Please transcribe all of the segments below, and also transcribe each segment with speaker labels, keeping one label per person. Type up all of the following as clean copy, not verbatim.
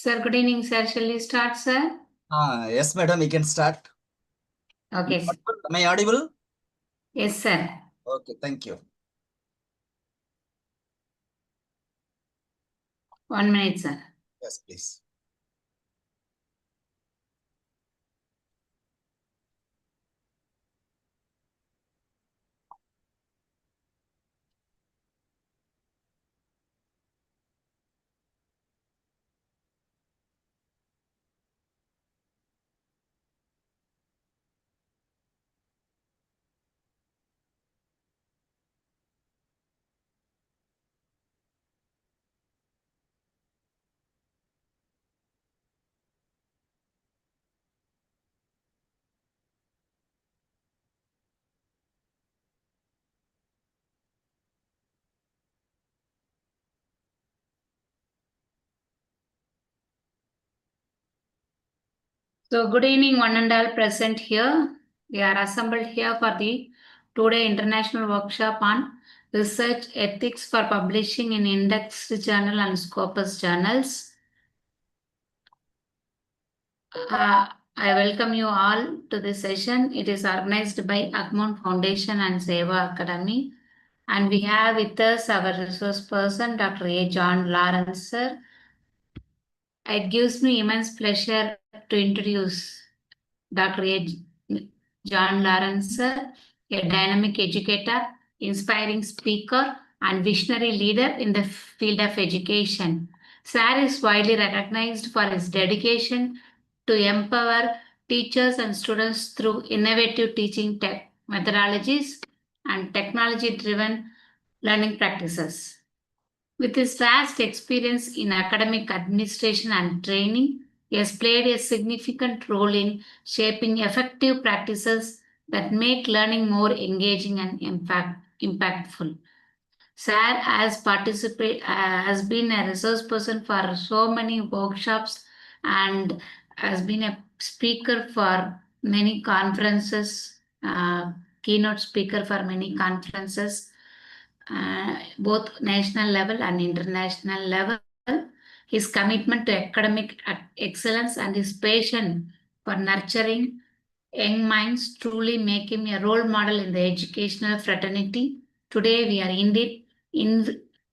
Speaker 1: Sir, good evening, sir. Shall we start, sir?
Speaker 2: Yes, madam, we can start.
Speaker 1: Okay.
Speaker 2: Am I audible?
Speaker 1: Yes, sir.
Speaker 2: Okay, thank you.
Speaker 1: 1 minute, sir.
Speaker 2: Yes, please.
Speaker 1: So, good evening, one and all present here. We are assembled here for the two-day international workshop on research ethics for publishing in Index Journal and Scopus journals. I welcome you all to this session. It is organized by Agmon Foundation and Seva Academy. And we have with us our resource person, Dr. A. John Lawrence, sir. It gives me immense pleasure to introduce Dr. A. John Lawrence, sir, a dynamic educator, inspiring speaker, and visionary leader in the field of education. Sir is widely recognized for his dedication to empower teachers and students through innovative teaching methodologies and technology-driven learning practices. With his vast experience in academic administration and training, he has played a significant role in shaping effective practices that make learning more engaging and impactful. Sir has been a resource person for so many workshops and has been a speaker for many conferences, keynote speaker for many conferences, both national level and international level. His commitment to academic excellence and his passion for nurturing young minds truly make him a role model in the educational fraternity. Today, we are indeed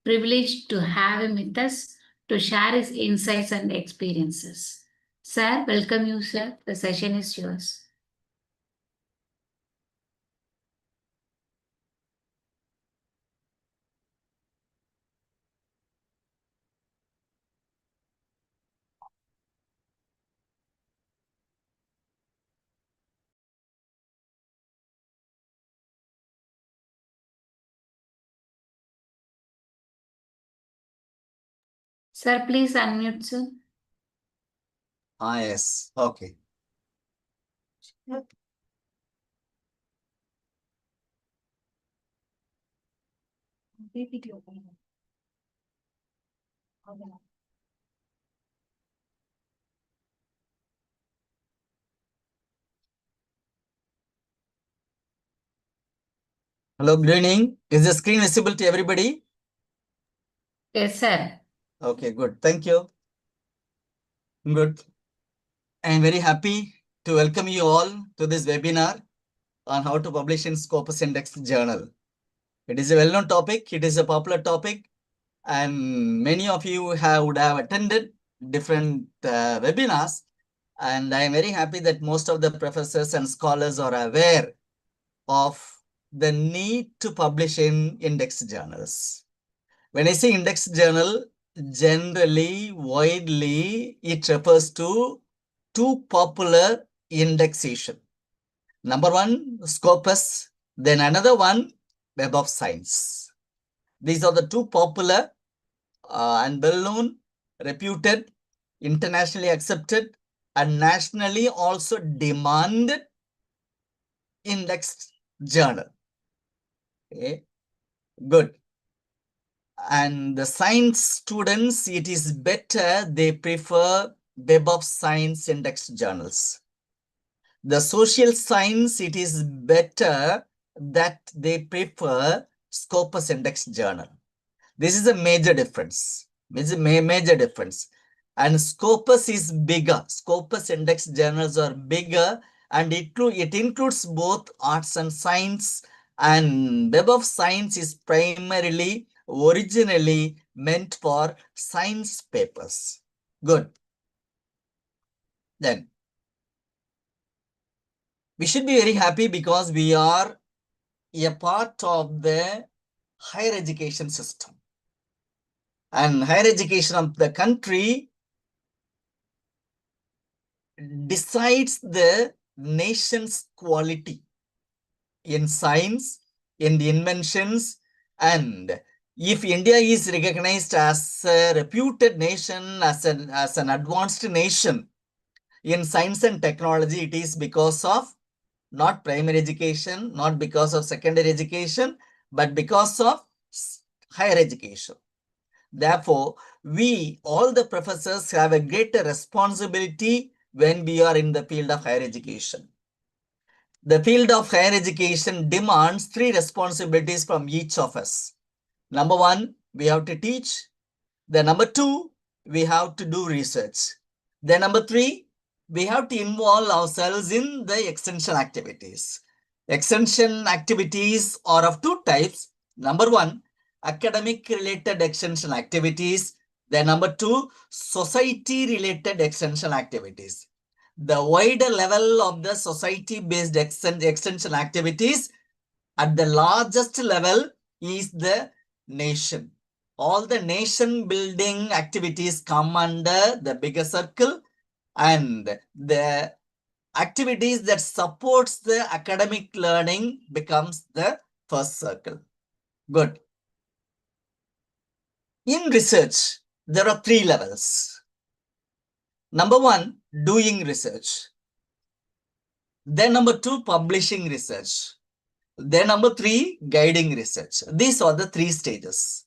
Speaker 1: privileged to have him with us to share his insights and experiences. Sir, welcome you, sir. The session is yours. Sir, please unmute, sir.
Speaker 2: Yes, okay. Hello, good evening. Is the screen visible to everybody?
Speaker 1: Yes, sir.
Speaker 2: Okay, good. Thank you. Good. I am very happy to welcome you all to this webinar on how to publish in Scopus Index Journal. It is a well-known topic. It is a popular topic, and many of you would have attended different webinars. And I am very happy that most of the professors and scholars are aware of the need to publish in index journals. When I say index journal, generally, widely, it refers to two popular indexation. Number one, Scopus, then another one, Web of Science. These are the two popular and well-known, reputed, internationally accepted, and nationally also demanded indexed journal. Okay, good. And the science students, it is better they prefer Web of Science indexed journals. The social science, it is better that they prefer Scopus index journal. This is a major difference. It's a major difference. and Scopus is bigger. Scopus index journals are bigger, and it includes both arts and science. And Web of Science is primarily, originally meant for science papers. Good. Then we should be very happy because we are a part of the higher education system. And higher education of the country decides the nation's quality in science, in the inventions, and if India is recognized as a reputed nation, as an advanced nation in science and technology, it is because of not primary education, not because of secondary education, but because of higher education. Therefore, we, all the professors, have a greater responsibility when we are in the field of higher education. The field of higher education demands 3 responsibilities from each of us. Number 1, we have to teach. Then number 2, we have to do research. Then number 3, we have to involve ourselves in the extension activities. Extension activities are of 2 types. Number 1, academic related extension activities. Then number 2, society related extension activities. The wider level of the society-based extension activities, at the largest level, is the nation. All the nation building activities come under the bigger circle, and the activities that supports the academic learning becomes the first circle. Good. In research, there are 3 levels. Number 1, doing research. Then number 2, publishing research. Then number 3, guiding research. These are the 3 stages.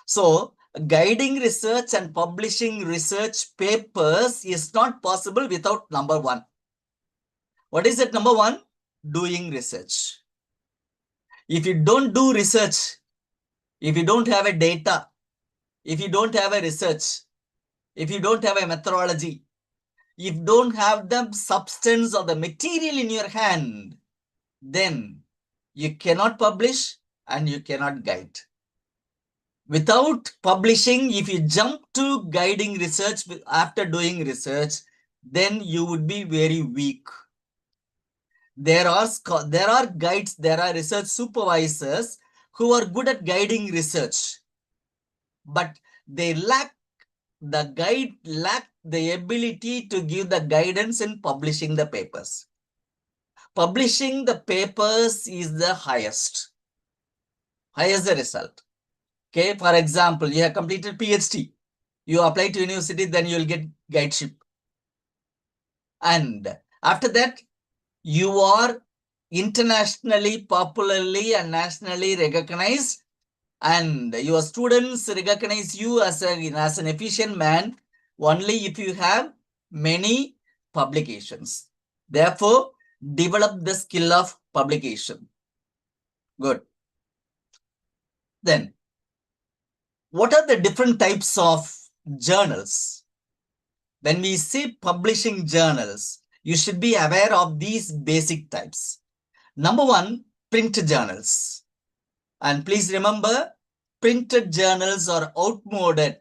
Speaker 2: So, guiding research and publishing research papers is not possible without number 1. What is it? Number 1, doing research. If you don't do research, if you don't have a data, if you don't have a research, if you don't have a methodology, if you don't have the substance or the material in your hand, then you cannot publish and you cannot guide. Without publishing, if you jump to guiding research after doing research, then you would be very weak. There are guides, there are research supervisors who are good at guiding research, but they lack the ability to give the guidance in publishing the papers. Publishing the papers is the highest the result. Okay, for example, you have completed PhD, you apply to university, then you will get guideship. And after that, you are internationally, popularly, and nationally recognized, and your students recognize you as an efficient man only if you have many publications. Therefore, develop the skill of publication. Good. Then, what are the different types of journals? When we say publishing journals, you should be aware of these basic types. Number 1, print journals. And please remember, printed journals are outmoded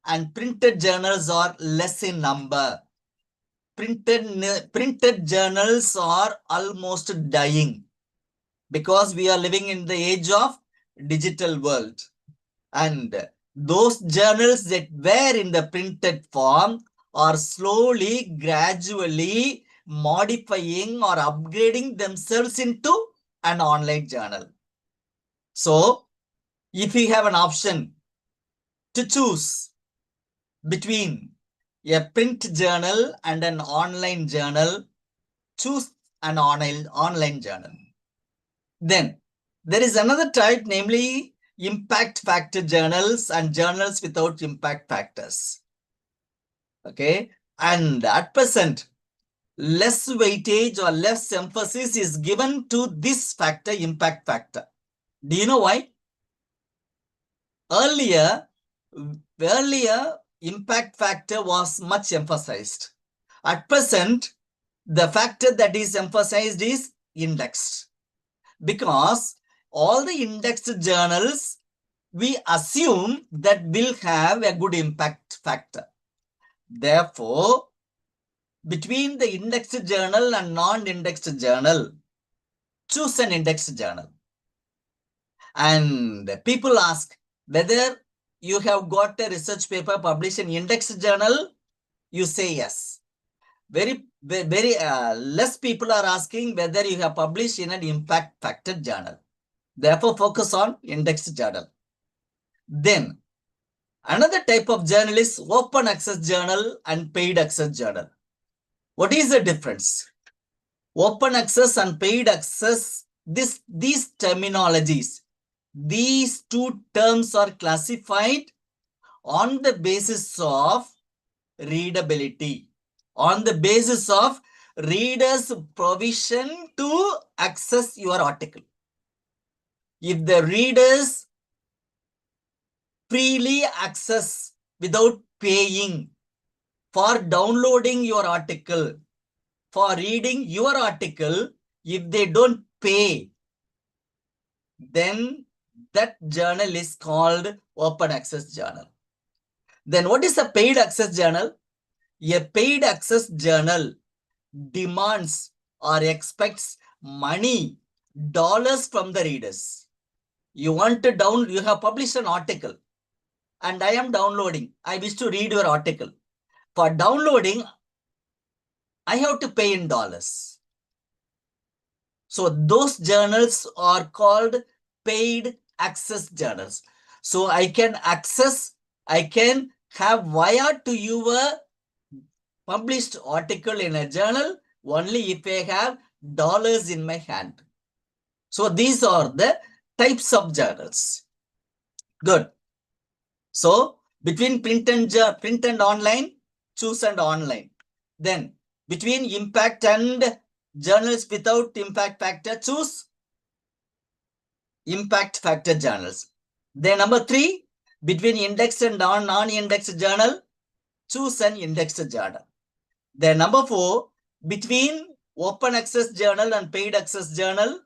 Speaker 2: and printed journals are less in number. Printed journals are almost dying because we are living in the age of digital world. And those journals that were in the printed form are slowly, gradually modifying or upgrading themselves into an online journal. So, if you have an option to choose between a print journal and an online journal, choose an online journal. Then, there is another type, namely impact factor journals and journals without impact factors. Okay, and at present, less weightage or less emphasis is given to this factor, impact factor. Do you know why? Earlier, impact factor was much emphasized. At present, the factor that is emphasized is indexed, because all the indexed journals, we assume that will have a good impact factor. Therefore, between the indexed journal and non-indexed journal, choose an indexed journal. And people ask whether you have got a research paper published in indexed journal, you say yes. Very less people are asking whether you have published in an impact factor journal. Therefore, focus on indexed journal. Then, another type of journal is open access journal and paid access journal. What is the difference? Open access and paid access, these terminologies, these two terms are classified on the basis of readability, on the basis of reader's provision to access your article. If the readers freely access without paying for downloading your article, for reading your article, if they don't pay, then that journal is called open access journal. Then what is a paid access journal? A paid access journal demands or expects money, dollars from the readers. You want to you have published an article and I am downloading. I wish to read your article. For downloading, I have to pay in dollars. So those journals are called paid access journals. So I can access, I can have via to your published article in a journal only if I have dollars in my hand. So these are the types of journals. Good. So between print and online, choose an online. Then between impact and journals without impact factor, choose impact factor journals. Then number 3, between indexed and non-indexed journal, choose an indexed journal. Then number 4, between open access journal and paid access journal,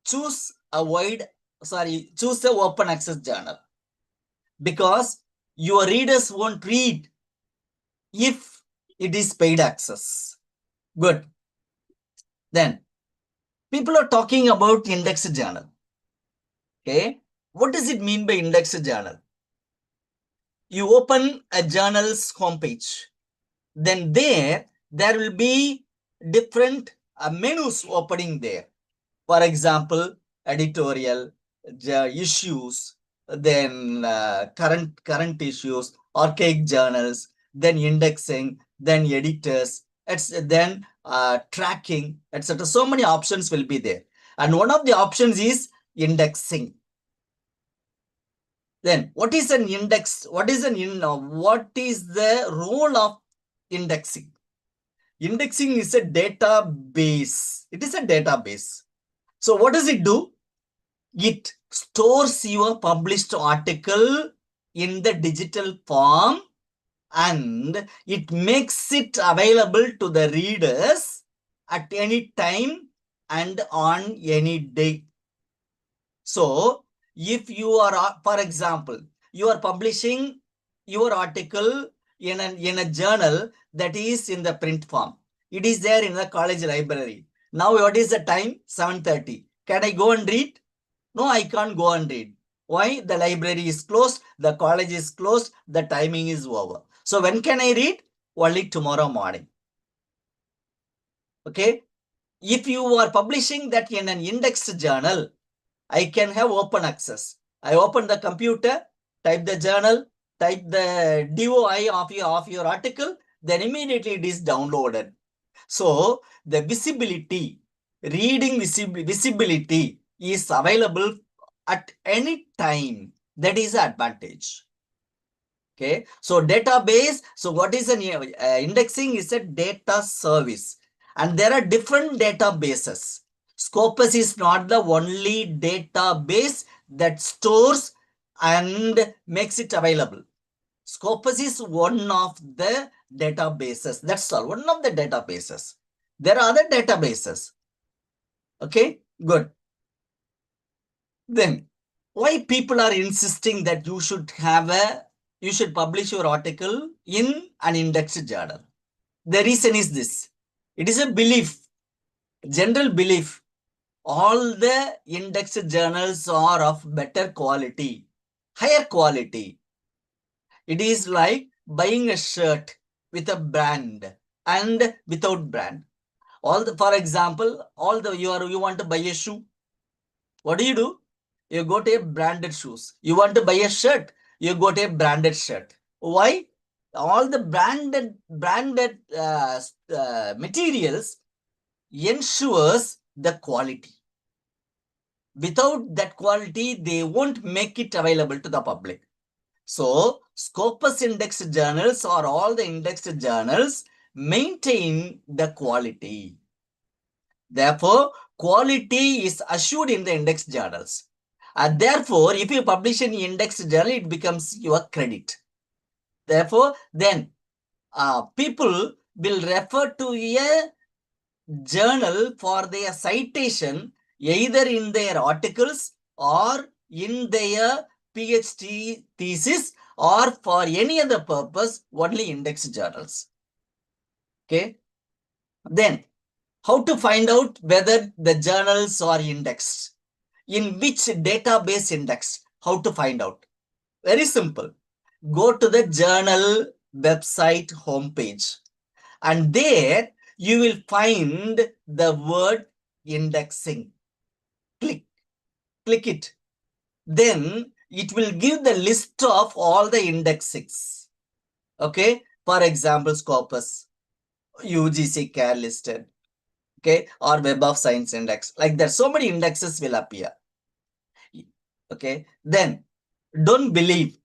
Speaker 2: choose the open access journal, because your readers won't read if it is paid access. Good. Then people are talking about indexed journal. Okay. What does it mean by indexed journal? You open a journal's homepage. Then there will be different menus opening there. For example, editorial, issues, then current issues, archaic journals, then indexing, then editors, then tracking, etc. So many options will be there. And one of the options is indexing. Then what is an index? What is the role of indexing? Indexing is a database. It is a database. So what does it do? It stores your published article in the digital form and it makes it available to the readers at any time and on any day. So if you are, for example, you are publishing your article in a journal that is in the print form. It is there in the college library. Now what is the time? 7:30. Can I go and read? No, I can't go and read. Why? The library is closed, the college is closed, the timing is over. So when can I read? Only tomorrow morning. Okay. If you are publishing that in an indexed journal, I can have open access. I open the computer, type the journal, type the DOI of your article, then immediately it is downloaded. So the visibility, reading visibility is available at any time. That is the advantage. Okay. So database. So what is an indexing is a data service. And there are different databases. Scopus is not the only database that stores and makes it available. Scopus is one of the databases. That's all. One of the databases. There are other databases. Okay, good. Then, why people are insisting that you should publish your article in an indexed journal? The reason is this. It is a belief, general belief. All the indexed journals are of better quality, higher quality. It is like buying a shirt with a brand and without brand. For example, you want to buy a shoe. What do? You go to a branded shoes. You want to buy a shirt, you go to a branded shirt. Why? All the branded materials ensures the quality. Without that quality, they won't make it available to the public. So, Scopus indexed journals or all the indexed journals maintain the quality. Therefore, quality is assured in the indexed journals. And therefore, if you publish an indexed journal, it becomes your credit. Therefore, then people will refer to a journal for their citation either in their articles or in their PhD thesis or for any other purpose, only indexed journals. Okay. Then, how to find out whether the journals are indexed? In which database indexed? How to find out? Very simple. Go to the journal website homepage, and there you will find the word indexing. Click it. Then it will give the list of all the indexings. Okay. For example, Scopus, UGC CARE listed. Okay. Or Web of Science index. Like that. So many indexes will appear. Okay. Then don't believe.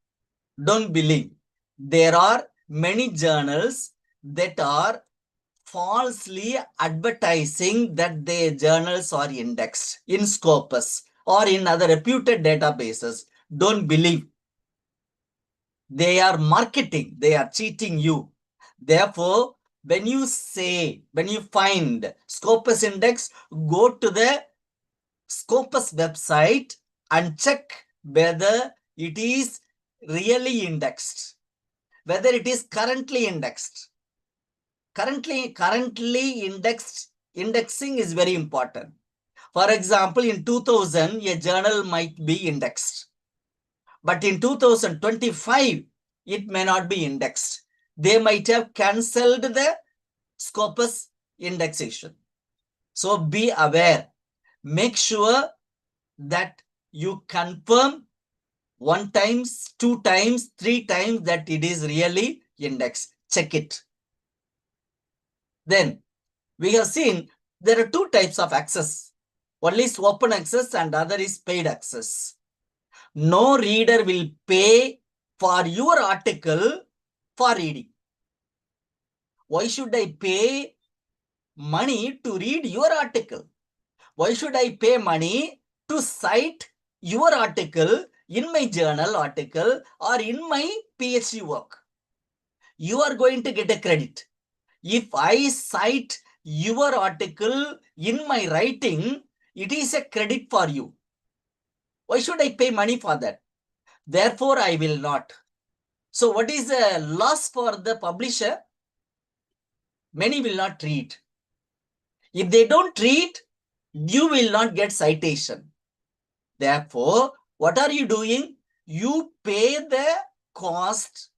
Speaker 2: There are many journals that are falsely advertising that their journals are indexed in Scopus or in other reputed databases. Don't believe. They are marketing. They are cheating you. Therefore, when you find Scopus index, go to the Scopus website and check whether it is really indexed, whether it is currently indexed. Currently indexing is very important. For example, in 2000, a journal might be indexed, but in 2025, it may not be indexed. They might have cancelled the Scopus indexation. So be aware. Make sure that you confirm 1 time, 2 times, 3 times that it is really indexed. Check it. Then we have seen there are 2 types of access. One is open access and other is paid access. No reader will pay for your article for reading. Why should I pay money to read your article? Why should I pay money to cite your article in my journal article or in my PhD work? You are going to get a credit. If I cite your article in my writing, it is a credit for you. Why should I pay money for that? Therefore, I will not. So what is the loss for the publisher? Many will not read. If they don't read, you will not get citation. Therefore, what are you doing? You pay the cost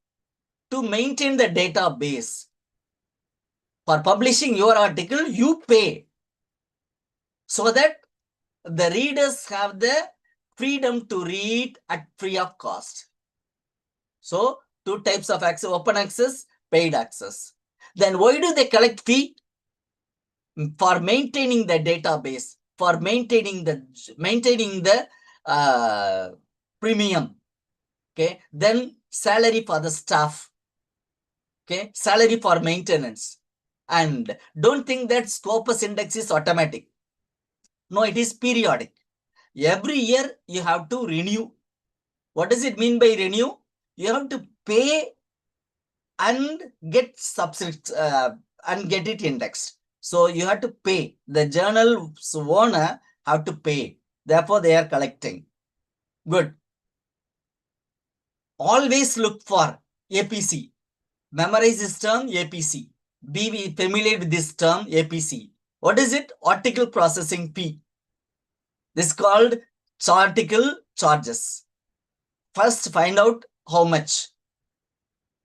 Speaker 2: to maintain the database. For publishing your article, you pay so that the readers have the freedom to read at free of cost. So, 2 types of access: open access, paid access. Then why do they collect fee? For maintaining the database, for maintaining the premium. Okay. Then salary for the staff. Okay. Salary for maintenance. And don't think that Scopus index is automatic. No, it is periodic. Every year you have to renew. What does it mean by renew? You have to pay and get and get it indexed. So you have to pay. The journal's owner have to pay. Therefore, they are collecting. Good. Always look for APC. Memorize this term, APC. Be familiar with this term, APC. What is it? Article processing fee. This is called article charges. First, find out how much.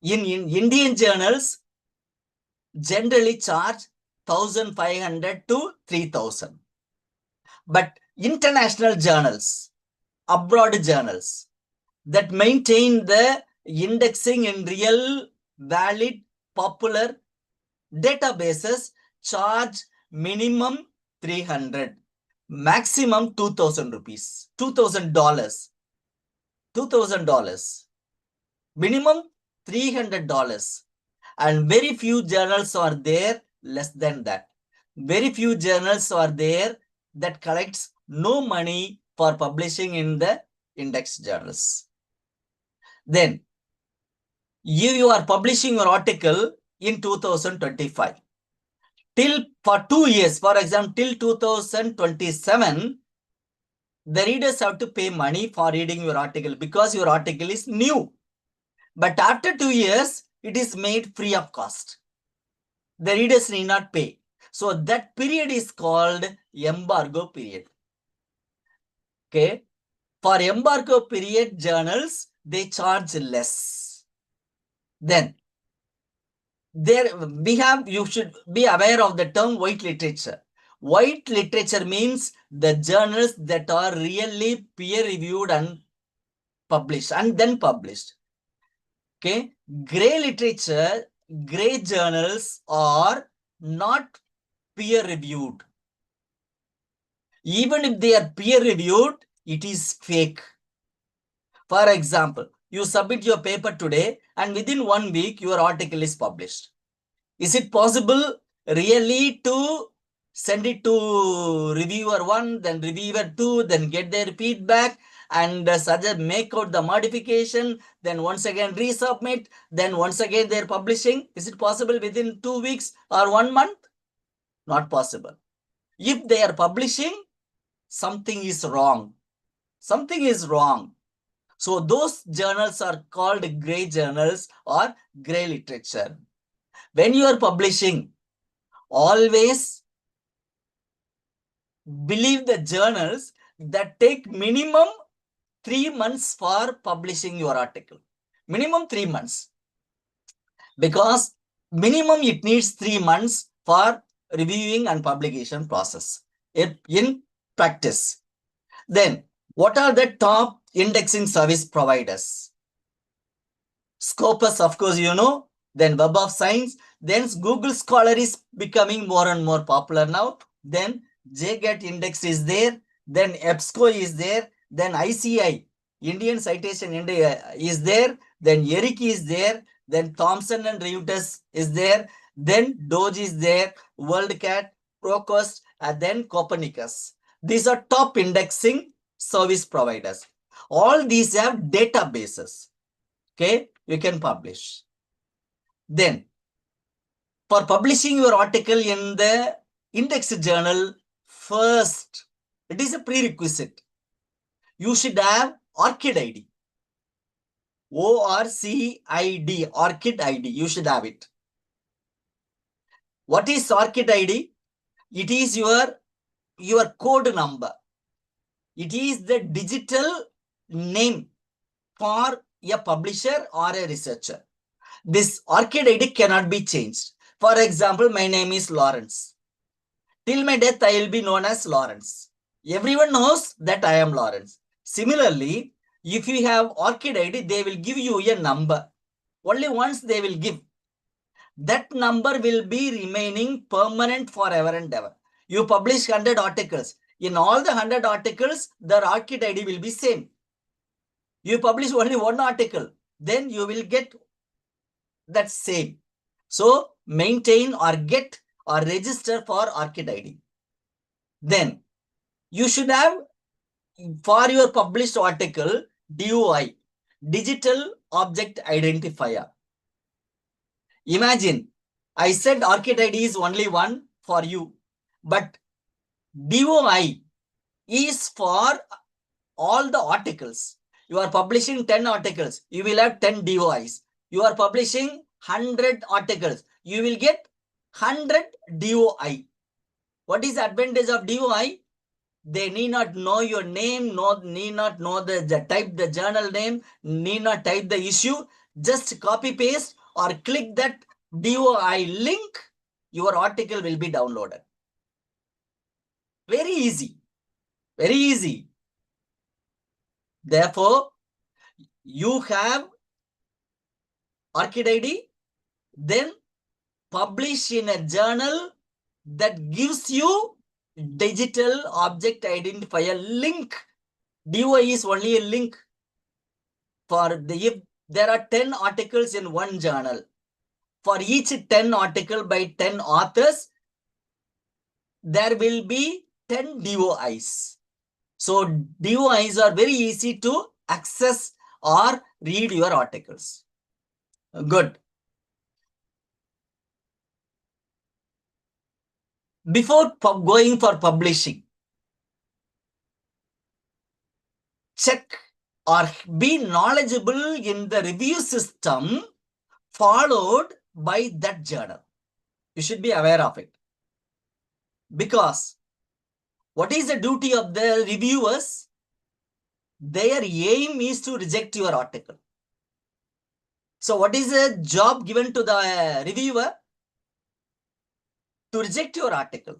Speaker 2: In Indian journals, generally charge 1,500 to 3,000. But international journals, abroad journals, that maintain the indexing in real, valid, popular databases charge minimum 300, maximum 2,000 rupees, $2,000, $2,000, minimum $300. And very few journals are there less than that. Very few journals are there that collects no money for publishing in the index journals. Then you are publishing your article in 2025. For 2 years, for example, till 2027, the readers have to pay money for reading your article because your article is new. But after 2 years, it is made free of cost. The readers need not pay. So that period is called embargo period. Okay. For embargo period journals, they charge less. Then you should be aware of the term white literature. White literature means the journals that are really peer reviewed and published and then published. Okay. Gray literature, gray journals are not peer reviewed. Even if they are peer reviewed, it is fake. For example, you submit your paper today and within 1 week, your article is published. Is it possible really to send it to reviewer 1, then reviewer 2, then get their feedback and suggest, make out the modification, then once again resubmit, then once again they're publishing? Is it possible within 2 weeks or 1 month? Not possible. If they are publishing, something is wrong. Something is wrong. So those journals are called gray journals or gray literature. When you are publishing, always believe the journals that take minimum 3 months for publishing your article. Minimum 3 months. Because minimum it needs 3 months for reviewing and publication process in practice. Then, what are the top indexing service providers? Scopus, of course, you know. Then Web of Science. Then Google Scholar is becoming more and more popular now. Then JGET Index is there. Then EBSCO is there. Then ICI, Indian Citation India, is there. Then ERIC is there. Then Thomson and Reuters is there. Then Doge is there. WorldCat, Procost, and then Copernicus. These are top indexing service providers. All these have databases. Okay, you can publish. Then, for publishing your article in the index journal, first, it is a prerequisite. You should have ORCID ID. ORCID, ORCID ID. You should have it. What is ORCID ID? It is your code number. It is the digital name for a publisher or a researcher. This ORCID ID cannot be changed. For example, my name is Lawrence. Till my death, I will be known as Lawrence. Everyone knows that I am Lawrence. Similarly, if you have ORCID ID, they will give you a number. Only once they will give. That number will be remaining permanent forever and ever. You publish 100 articles. In all the 100 articles, the ORCID ID will be same. You publish only one article, then you will get that same. So maintain or get or register for ORCID ID. Then you should have for your published article DOI, Digital Object Identifier. Imagine, I said ORCID ID is only one for you, but DOI is for all the articles. You are publishing 10 articles, you will have 10 DOIs. You are publishing 100 articles, you will get 100 DOI. What is the advantage of DOI? They need not know your name, need not know the type the journal name, need not type the issue. Just copy paste or click that DOI link, your article will be downloaded. Very easy. Very easy. Therefore, you have ORCID ID, then publish in a journal that gives you digital object identifier link. DOI is only a link. If there are 10 articles in one journal, for each 10 article by 10 authors, there will be 10 DOIs. So DOIs are very easy to access or read your articles. Good. Before going for publishing, check or be knowledgeable in the review system followed by that journal. You should be aware of it. Because what is the duty of the reviewers? Their aim is to reject your article. So what is the job given to the reviewer? To reject your article.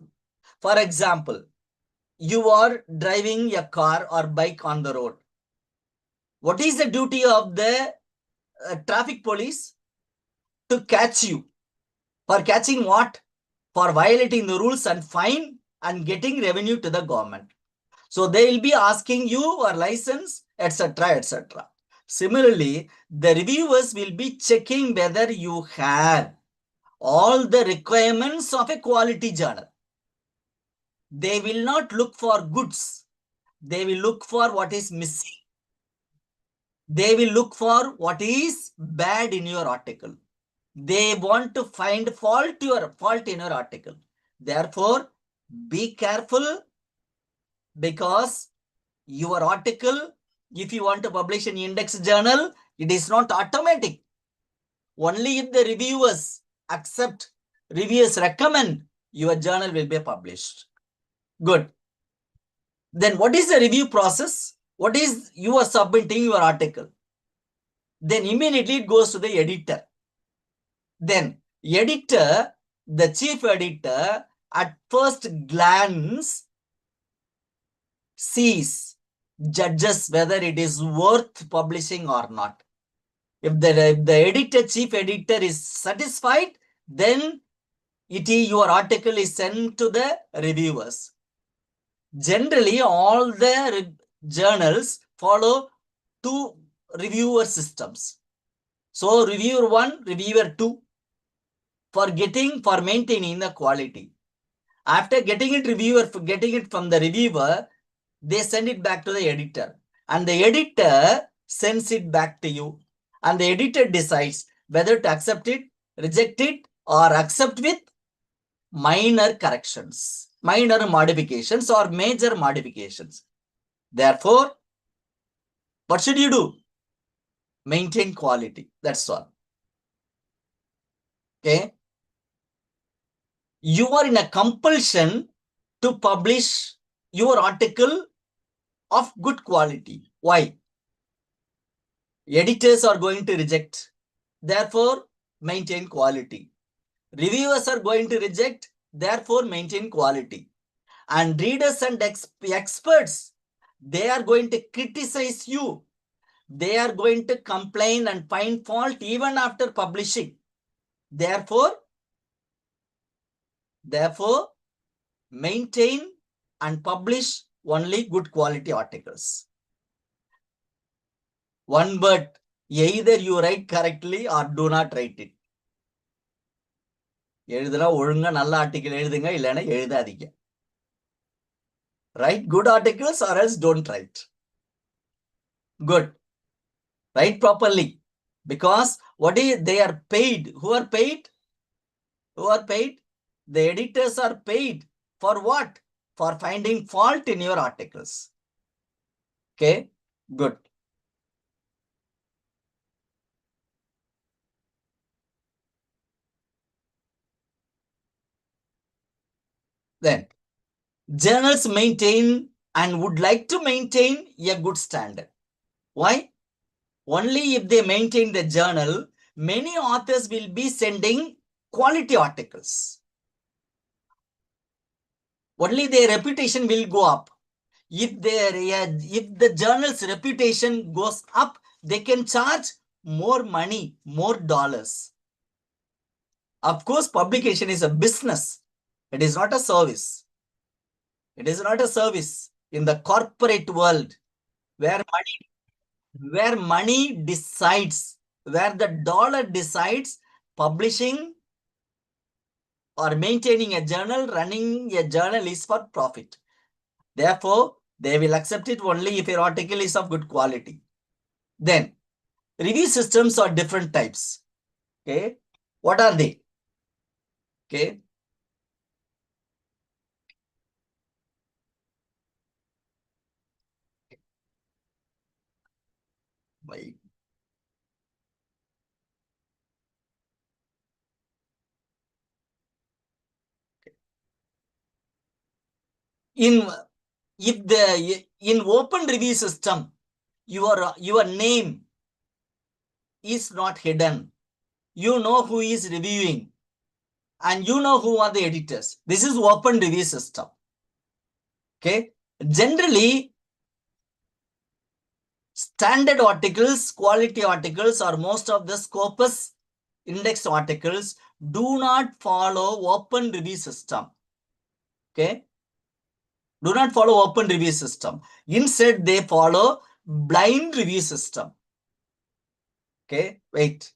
Speaker 2: For example, you are driving a car or bike on the road. What is the duty of the traffic police? To catch you. For catching what? For violating the rules and fine and getting revenue to the government. So they will be asking you your license, etc., etc. Similarly, the reviewers will be checking whether you have all the requirements of a quality journal. They will not look for goods. They will look for what is missing. They will look for what is bad in your article. They want to find fault in your article. Therefore, be careful, because your article, if you want to publish an index journal, it is not automatic. Only if the reviewers accept, reviewers recommend, your journal will be published. Good. Then what is the review process? What is you are submitting your article? Then immediately it goes to the editor. Then editor, the chief editor, at first glance sees, judges whether it is worth publishing or not. If the editor, chief editor is satisfied, then your article is sent to the reviewers. Generally, all the journals follow two reviewer systems. So reviewer 1, reviewer 2, for maintaining the quality. After getting it from the reviewer, they send it back to the editor, and the editor sends it back to you, and the editor decides whether to accept it, reject it, or accept with minor corrections, minor modifications, or major modifications. Therefore, what should you do? Maintain quality. That's all. Okay. You are in a compulsion to publish your article of good quality. Why? Editors are going to reject. Therefore, maintain quality. Reviewers are going to reject. Therefore, maintain quality. And readers and experts, they are going to criticize you. They are going to complain and find fault even after publishing. Therefore, maintain and publish only good quality articles. One word, either you write correctly or do not write it. எழுதுனா ஒழுங்கா நல்ல article எழுதுங்க, இல்லைன்னா எழுதாதீங்க. Write good articles or else don't write. Good. Write properly. Because they are paid. Who are paid? Who are paid? The editors are paid. For what? For finding fault in your articles. Okay, good. Then, journals maintain and would like to maintain a good standard. Why? Only if they maintain the journal, many authors will be sending quality articles. Only their reputation will go up. If the journal's reputation goes up, they can charge more money, more dollars. Of course, publication is a business. It is not a service. It is not a service in the corporate world where money decides, where the dollar decides. Publishing or maintaining a journal, running a journal is for profit. Therefore, they will accept it only if your article is of good quality. Then, review systems are different types. Okay, what are they? Okay, wait. In open review system, your name is not hidden. You know who is reviewing and you know who are the editors. This is open review system. Okay, generally standard articles, quality articles, or most of the Scopus index articles do not follow open review system. Okay, do not follow open review system. Instead, they follow blind review system. Okay, wait.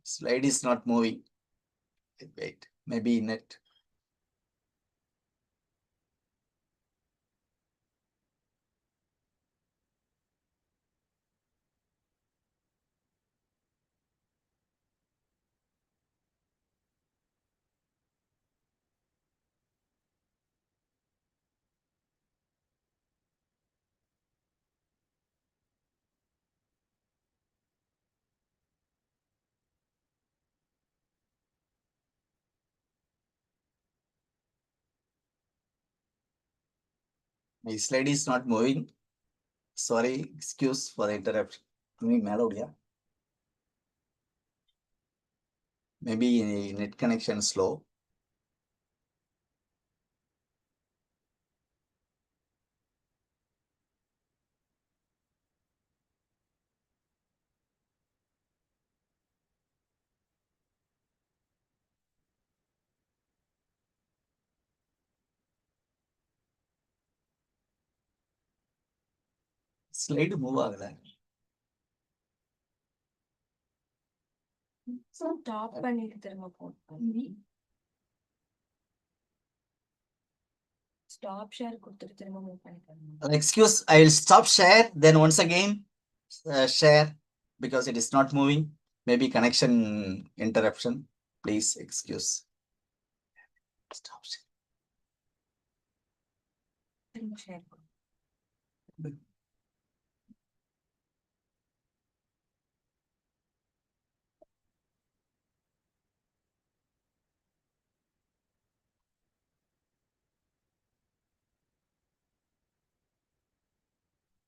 Speaker 2: Slide is not moving. Wait, maybe net. My slide is not moving. Sorry, excuse for the interruption. Maybe net connection slow. Slide move agala.
Speaker 3: So top பண்ணிட்டு திரும்ப போட்டு stop share கொடுத்துட்டு திரும்ப move பண்ணிக்கலாம்.
Speaker 2: Excuse, I will stop share. Then once again, share because it is not moving. Maybe connection interruption. Please excuse. Stop share.
Speaker 3: திரும்ப share கொடு.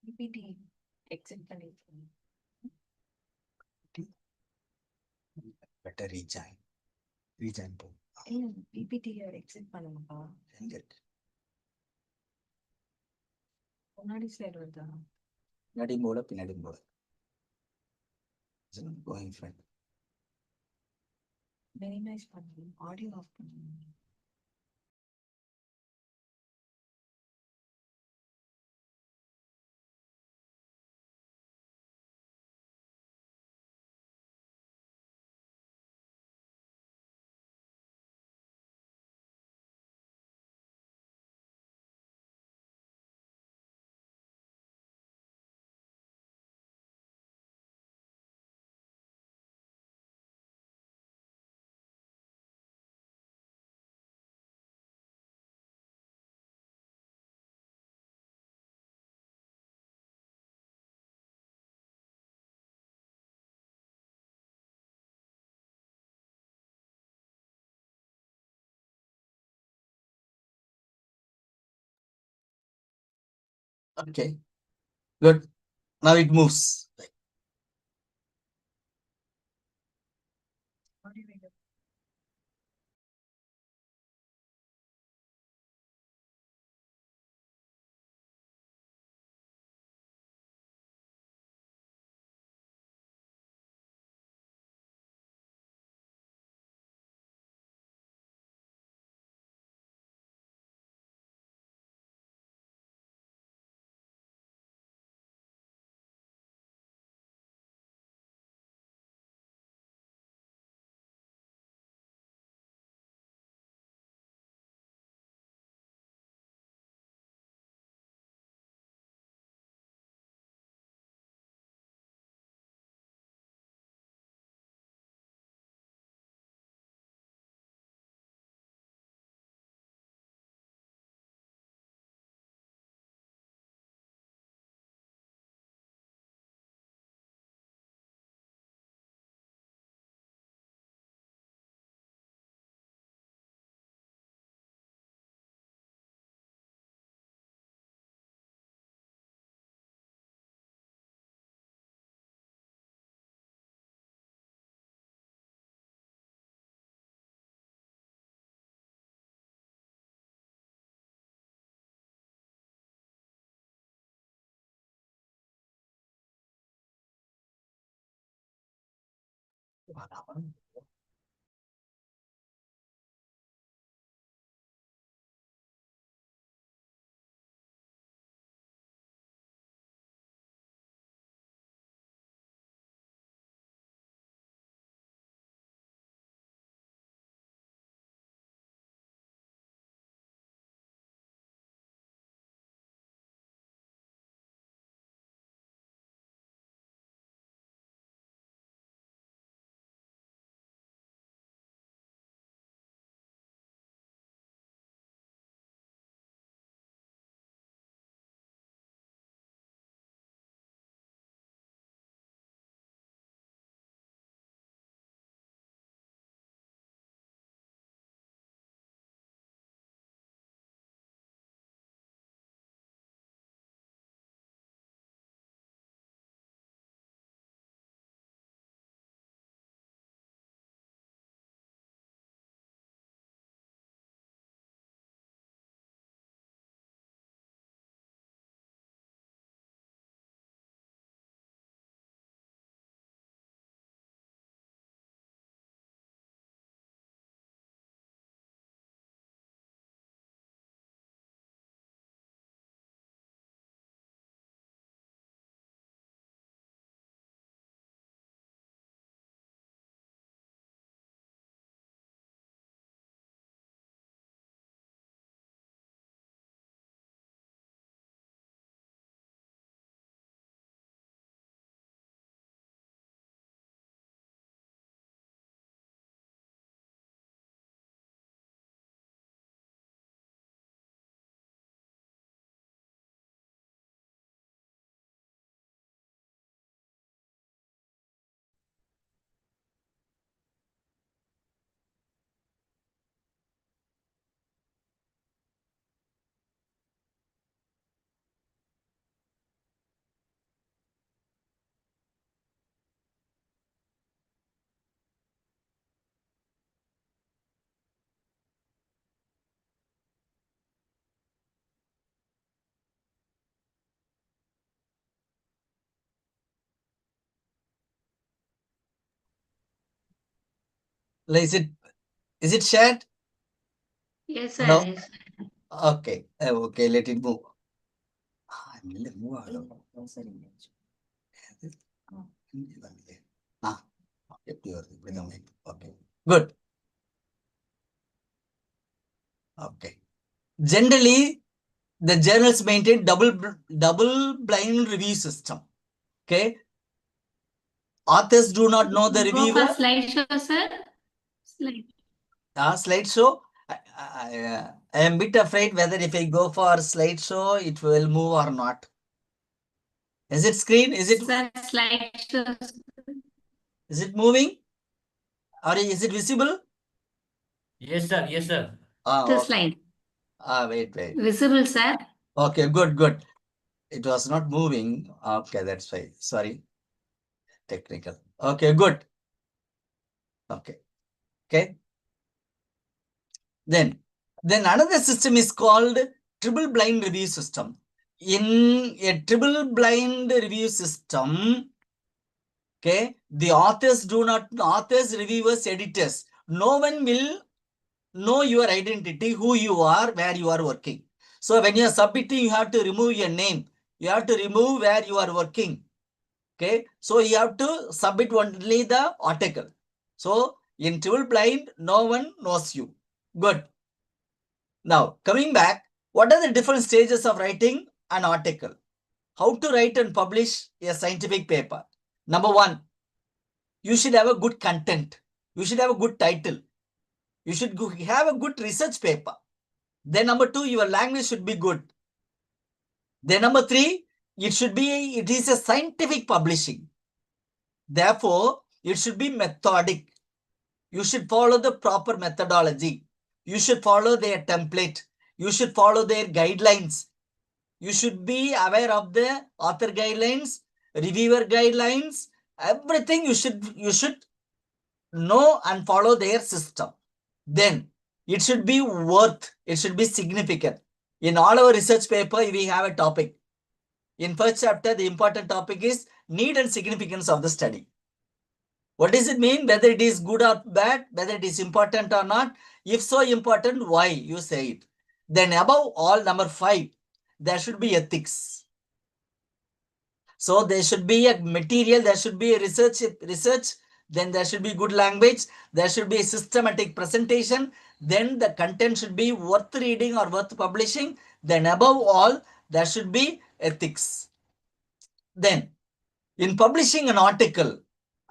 Speaker 3: PPT exit பண்ணிருக்கேன்.
Speaker 2: Better rejoin. Rejoin.
Speaker 3: இல்ல PPT exit பண்ணுங்கப்பா.
Speaker 2: எங்க இருக்கு?
Speaker 3: முன்னாடி ஸ்லைட் வருதா?
Speaker 2: பின்னாடி போல. Going front.
Speaker 3: minimize பண்ணு. ஆடியோ ஆஃப் பண்ணு.
Speaker 2: Okay, good. Now it moves.
Speaker 3: How do you make it?
Speaker 2: Like, is it shared?
Speaker 1: Yes, sir.
Speaker 2: No.
Speaker 1: Yes.
Speaker 2: Okay. Okay, let it move. Move ആണല്ലോ. Okay. Good. Okay. Generally, the journals maintain double blind review system. Okay. Authors do not know the
Speaker 1: Go for
Speaker 2: reviewer.
Speaker 1: slideshow, sir. Slide.
Speaker 2: Slideshow. I am a bit afraid whether if I go for slideshow, it will move or not. Is it screen? Is
Speaker 1: Sir, slideshow.
Speaker 2: it moving? Or is it visible?
Speaker 4: Yes, sir. Yes, sir.
Speaker 1: The
Speaker 2: Okay.
Speaker 1: slide.
Speaker 2: Wait.
Speaker 1: Visible, sir.
Speaker 2: Okay, good. It was not moving. Okay, that's why. Sorry. Technical. Okay, good. Okay. Okay. Then another system is called triple blind review system. In a triple blind review system, okay, the authors, reviewers, editors, no one will know your identity, who you are, where you are working. So when you are submitting, you have to remove your name. You have to remove where you are working. Okay, so you have to submit only the article. So in triple blind, no one knows you. Good. Now coming back, what are the different stages of writing an article? How to write and publish a scientific paper? Number one, you should have a good content. You should have a good title. You should have a good research paper. Then number two, your language should be good. Then number three, it is a scientific publishing. Therefore, it should be methodic. You should follow the proper methodology. You should follow their template. You should follow their guidelines. You should be aware of the author guidelines, reviewer guidelines, everything you should know and follow their system. Then it should be it should be significant. In all our research paper, we have a topic. In first chapter, the important topic is need and significance of the study. What does it mean? Whether it is good or bad, whether it is important or not. If so important, why you say it. Then above all, number 5, there should be ethics. So there should be a material, there should be a research, then there should be good language, there should be a systematic presentation, then the content should be worth reading or worth publishing. Then above all, there should be ethics. Then in publishing an article,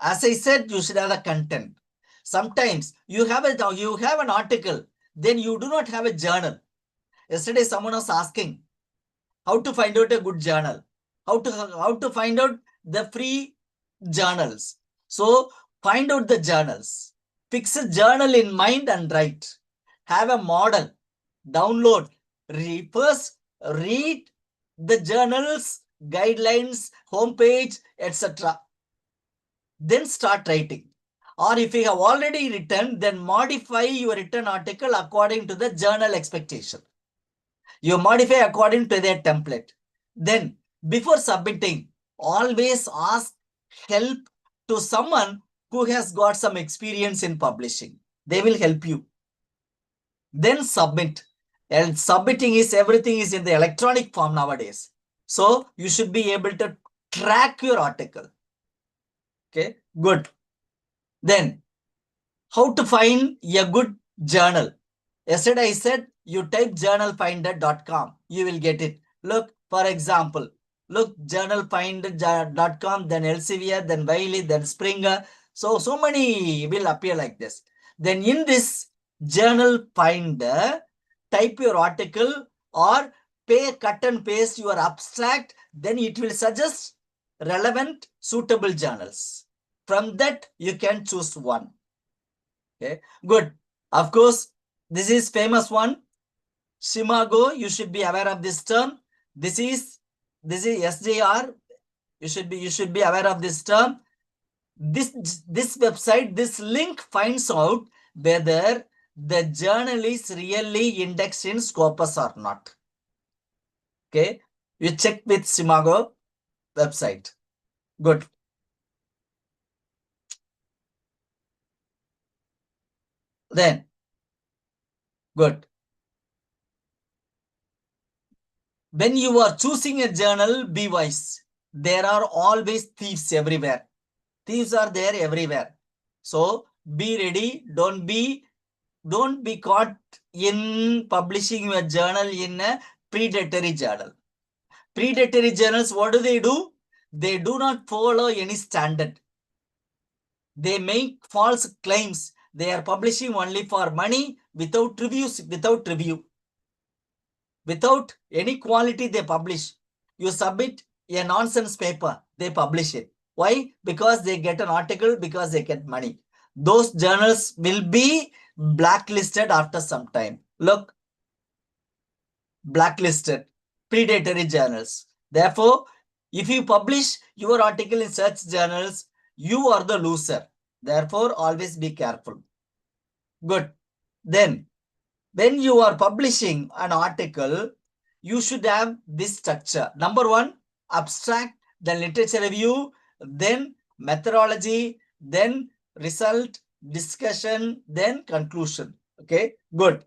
Speaker 2: as I said, you should have the content. Sometimes you have an article, then you do not have a journal. Yesterday, someone was asking how to find out a good journal, how to find out the free journals. So find out the journals, fix a journal in mind and write. Have a model, download, first read the journals, guidelines, homepage, etc. Then start writing. Or if you have already written, then modify your written article according to the journal expectation. You modify according to their template. Then before submitting, always ask help to someone who has got some experience in publishing. They will help you. Then submit. And submitting is everything is in the electronic form nowadays. So you should be able to track your article. Okay, good. Then how to find a good journal? Yesterday I said you type journalfinder.com, you will get it. Look, for example, look, journalfinder.com, then Elsevier, then Wiley, then Springer. So many will appear like this. Then in this journal finder, type your article or cut and paste your abstract, then it will suggest relevant, suitable journals. From that, you can choose one. Okay, good. Of course, this is famous one. Shimago, you should be aware of this term. This is SJR. You should be aware of this term. This website, this link finds out whether the journal is really indexed in Scopus or not. Okay, you check with Shimago website. Good. Then, good. When you are choosing a journal, be wise. There are always thieves everywhere. Thieves are there everywhere. So be ready. Don't be caught in publishing your journal in a predatory journal. Predatory journals, what do? They do not follow any standard. They make false claims. They are publishing only for money, without reviews, without review. Without any quality, they publish. You submit a nonsense paper, they publish it. Why? Because they get an article, because they get money. Those journals will be blacklisted after some time. Look, blacklisted, predatory journals. Therefore, if you publish your article in search journals, you are the loser. Therefore, always be careful. Good. Then, when you are publishing an article, you should have this structure. Number one, abstract, then literature review, then methodology, then result, discussion, then conclusion. Okay, good.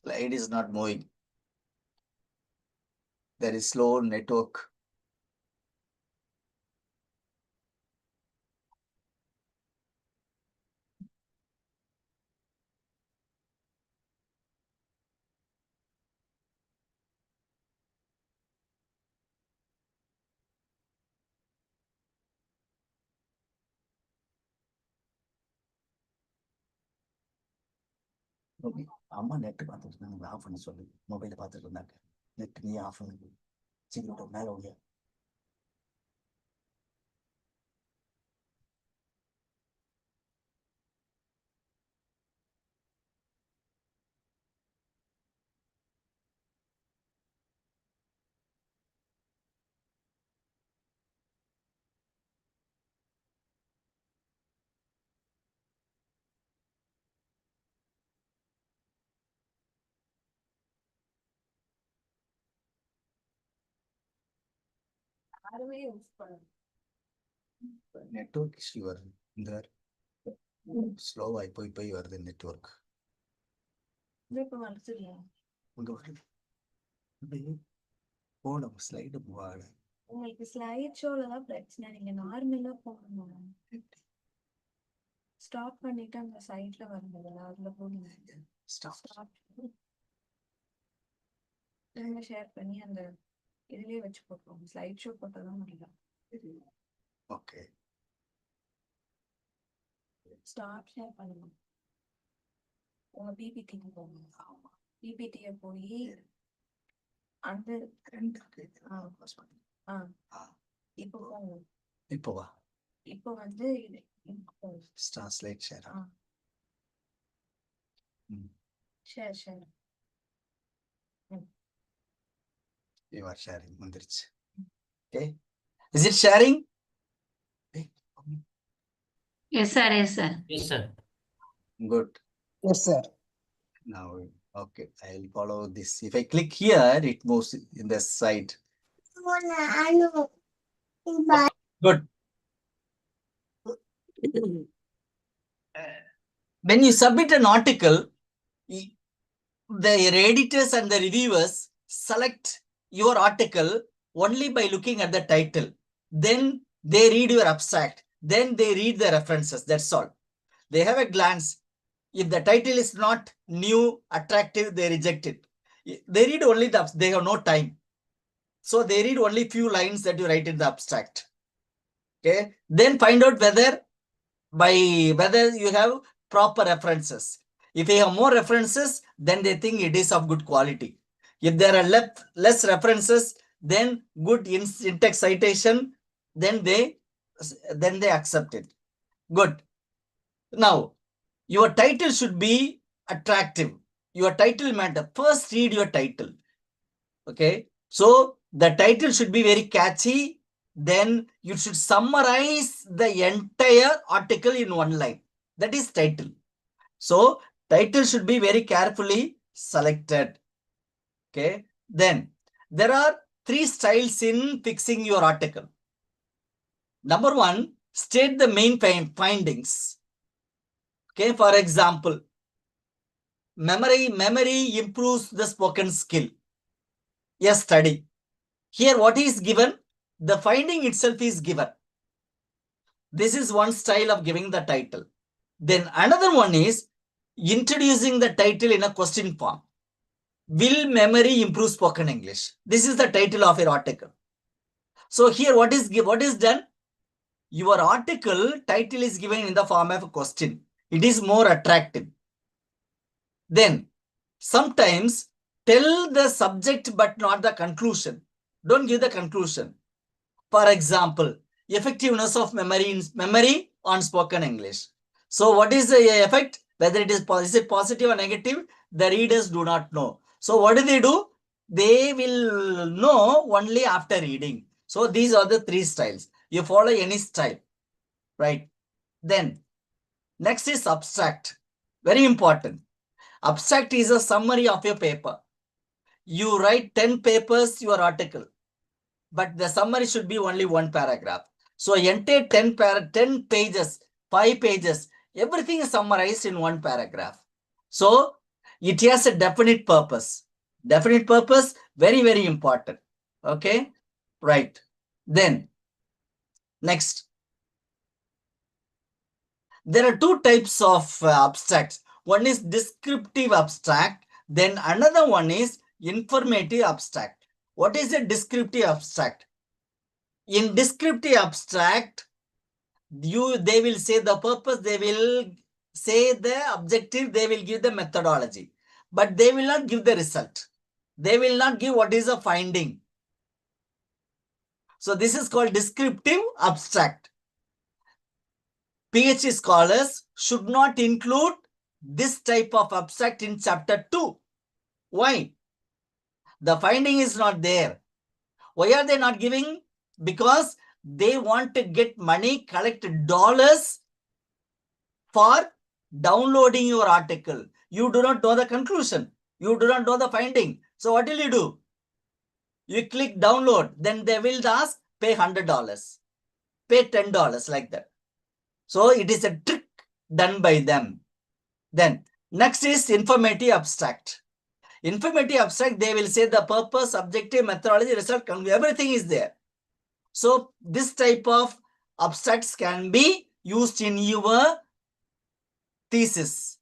Speaker 2: Slide is not moving. There is slow network. அம்மா net பார்த்துட்டு இருந்தாங்க, of பண்ண சொல்லி மொபைல பார்த்துட்டு இருந்தாங்க. Net நீ of பண்ணு, சீக்கிரம் மேல ஓடியா.
Speaker 3: யாருமே யூஸ் பண்ணணும்.
Speaker 2: நெட்வொர்க் இஷ்யூ வருது. இந்த ஸ்லோவாகி போய் வருது நெட்வொர்க்.
Speaker 3: இப்ப மனசுலையா
Speaker 2: இங்க வருது. போன ஸ்லைடு போவாட.
Speaker 3: உங்களுக்கு ஸ்லைட் ஷோல தான் பிரச்சனை. நீங்க நார்மலா போகணும். ஸ்டாப் பண்ணிட்டு அந்த சைட்ல வந்ததுல அதுல போடுங்க. ஸ்டாப் ஷேர் பண்ணி அந்த இதுலயே வச்சு போட்டுருவோம். ஸ்லைட் ஷோ போட்டாதான் முடியும்.
Speaker 2: ஓகே,
Speaker 3: ஸ்டாப் ஷேர் பண்ணுங்க. உங்க பிபிடிக்கு போங்க. பிபிடியை போய் அந்த இப்போ போங்க.
Speaker 2: இப்போ வா.
Speaker 3: இப்போ வந்து
Speaker 2: slide share.
Speaker 3: Share share
Speaker 2: You are sharing. வந்துருச்சு. Okay. Is it sharing?
Speaker 1: Yes, sir. Yes, sir.
Speaker 4: Yes, sir.
Speaker 2: Good.
Speaker 5: Yes, sir.
Speaker 2: Now, okay, I'll follow this. If I click here, it moves in the side. Good. When you submit an article, the editors and the reviewers select your article only by looking at the title. Then they read your abstract. Then they read the references. That's all. They have a glance. If the title is not new, attractive, they reject it. They read only the, they have no time. So they read only few lines that you write in the abstract. Okay. Then find out whether you have proper references. If you have more references, then they think it is of good quality. If there are less references, then good in-text citation, then they accept it. Good. Now, your title should be attractive. Your title matter. First read your title. Okay. So the title should be very catchy. Then you should summarize the entire article in one line. That is title. So title should be very carefully selected. Okay. Then there are 3 styles in fixing your article. Number 1, state the main findings. Okay. For example, memory improves the spoken skill. Yes, study. Here what is given? The finding itself is given. This is one style of giving the title. Then another one is introducing the title in a question form. Will memory improve spoken English? This is the title of your article. So here what is done? Your article title is given in the form of a question. It is more attractive. Then sometimes tell the subject but not the conclusion. Don't give the conclusion. For example, effectiveness of memory on spoken English. So what is the effect? Whether it is positive or negative, the readers do not know. So what do? They will know only after reading. So these are the 3 styles. You follow any style, right? Then next is abstract. Very important. Abstract is a summary of your paper. You write 10 papers, your article, but the summary should be only 1 paragraph. So entire 10 pages, 5 pages, everything is summarized in 1 paragraph. So it has a definite purpose. Definite purpose, very, very important. Okay, right. Then next, there are 2 types of abstracts. One is descriptive abstract. Then another one is informative abstract. What is a descriptive abstract? In descriptive abstract, they will say the purpose, they will say the objective, they will give the methodology, but they will not give the result. They will not give what is the finding. So this is called descriptive abstract. PhD scholars should not include this type of abstract in chapter 2. Why? The finding is not there. Why are they not giving? Because they want to get money, collect dollars for downloading your article. You do not know the conclusion. You do not know the finding. So what will you do? You click download. Then they will ask, pay $100, pay $10, like that. So it is a trick done by them. Then next is informative abstract. Informative abstract, they will say the purpose, objective, methodology, result, everything is there. So this type of abstracts can be used in your thesis.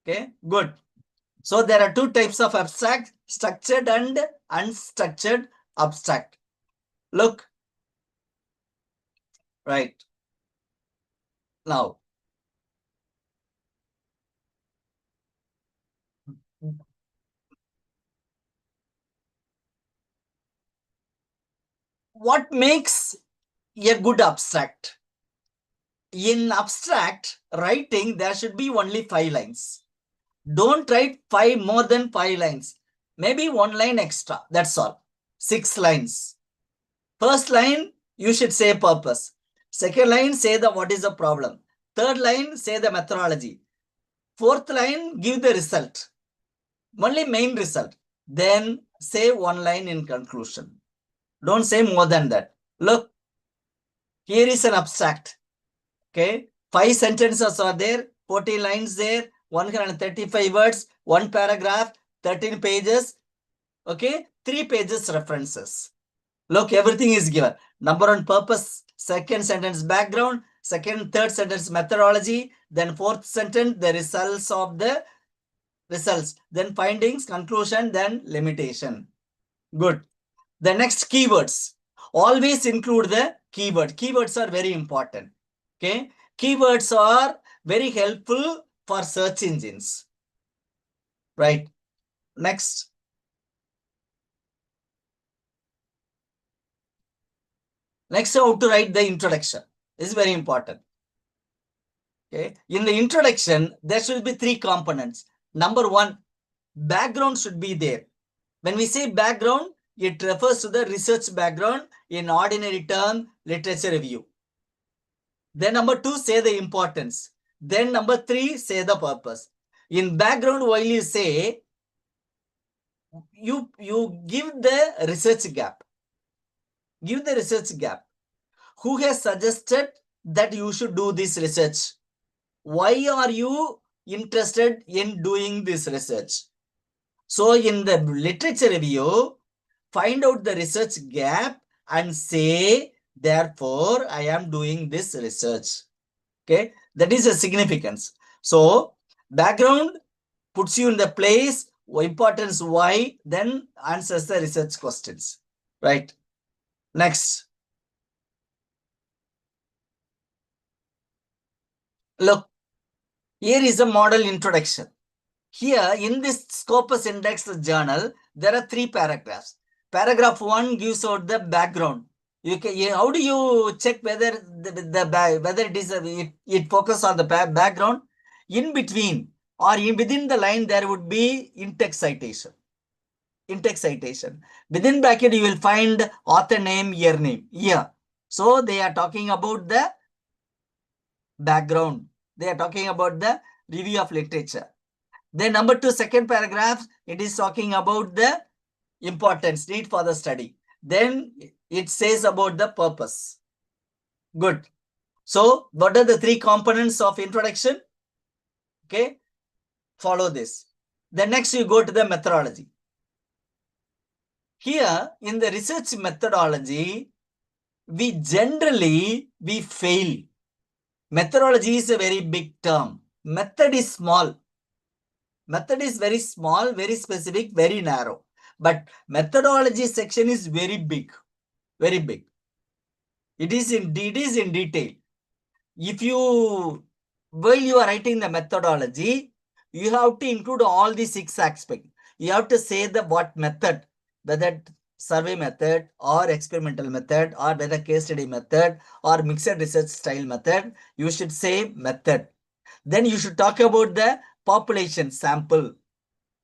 Speaker 2: Okay, good. So there are 2 types of abstract, structured and unstructured abstract. Look, right. Now, what makes a good abstract? In abstract writing, there should be only 5 lines. Don't write more than 5 lines. Maybe 1 line extra. That's all. 6 lines. First line, you should say purpose. Second line, say what is the problem. Third line, say the methodology. Fourth line, give the result. Only main result. Then say 1 line in conclusion. Don't say more than that. Look, here is an abstract. Okay, 5 sentences are there, 40 lines there, 135 words, 1 paragraph, 13 pages. Okay, 3 pages references. Look, everything is given. Number 1, purpose. Second sentence, background. Third sentence, methodology. Then 4th sentence, the results of the results. Then findings, conclusion, then limitation. Good. The next, keywords. Always include the keyword. Keywords are very important. Okay, keywords are very helpful for search engines. Right. Next. Next, how to write the introduction. This is very important. Okay. In the introduction, there should be 3 components. Number 1, background should be there. When we say background, it refers to the research background, in ordinary term, literature review. Then number 2, say the importance. Then number 3, say the purpose. In background, while you say, you give the research gap. Give the research gap. Who has suggested that you should do this research? Why are you interested in doing this research? So in the literature review, find out the research gap and say, therefore, I am doing this research. Okay, that is a significance. So background puts you in the place importance why, then answers the research questions. Right. Next. Look, here is a model introduction. Here in this Scopus Index journal, there are 3 paragraphs. Paragraph 1 gives out the background. You can, how do you check whether whether it is it focuses on the background? In between or within the line, there would be in-text citation. In-text citation. Within bracket, you will find author name, year name. Here. So they are talking about the background. They are talking about the review of literature. Then number 2, second paragraph, it is talking about the importance, need for the study. Then it says about the purpose. Good. So what are the 3 components of introduction? Okay. Follow this. Then next you go to the methodology. Here in the research methodology, we generally fail. Methodology is a very big term. Method is small. Method is very small, very specific, very narrow. But methodology section is very big. Very big. It is in detail. If you, while you are writing the methodology, you have to include all the 6 aspects. You have to say the what method, whether survey method or experimental method or whether case study method or mixed research style method. You should say method. Then you should talk about the population sample.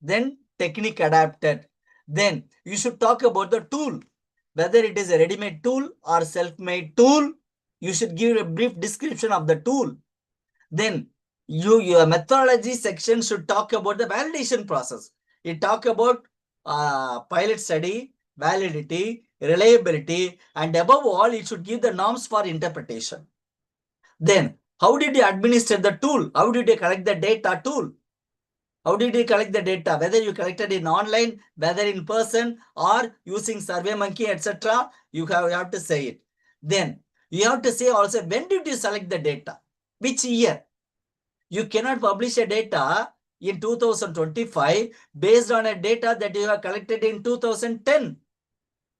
Speaker 2: Then technique adapted. Then you should talk about the tool, whether it is a ready-made tool or self-made tool. You should give a brief description of the tool. Then your methodology section should talk about the validation process. It talk about pilot study, validity, reliability, and above all, it should give the norms for interpretation. Then how did you administer the tool? How did you collect the data tool? How did you collect the data? Whether you collected in online, whether in person or using SurveyMonkey, etc. You have to say it. Then you have to say also, when did you select the data? Which year? You cannot publish a data in 2025 based on a data that you have collected in 2010.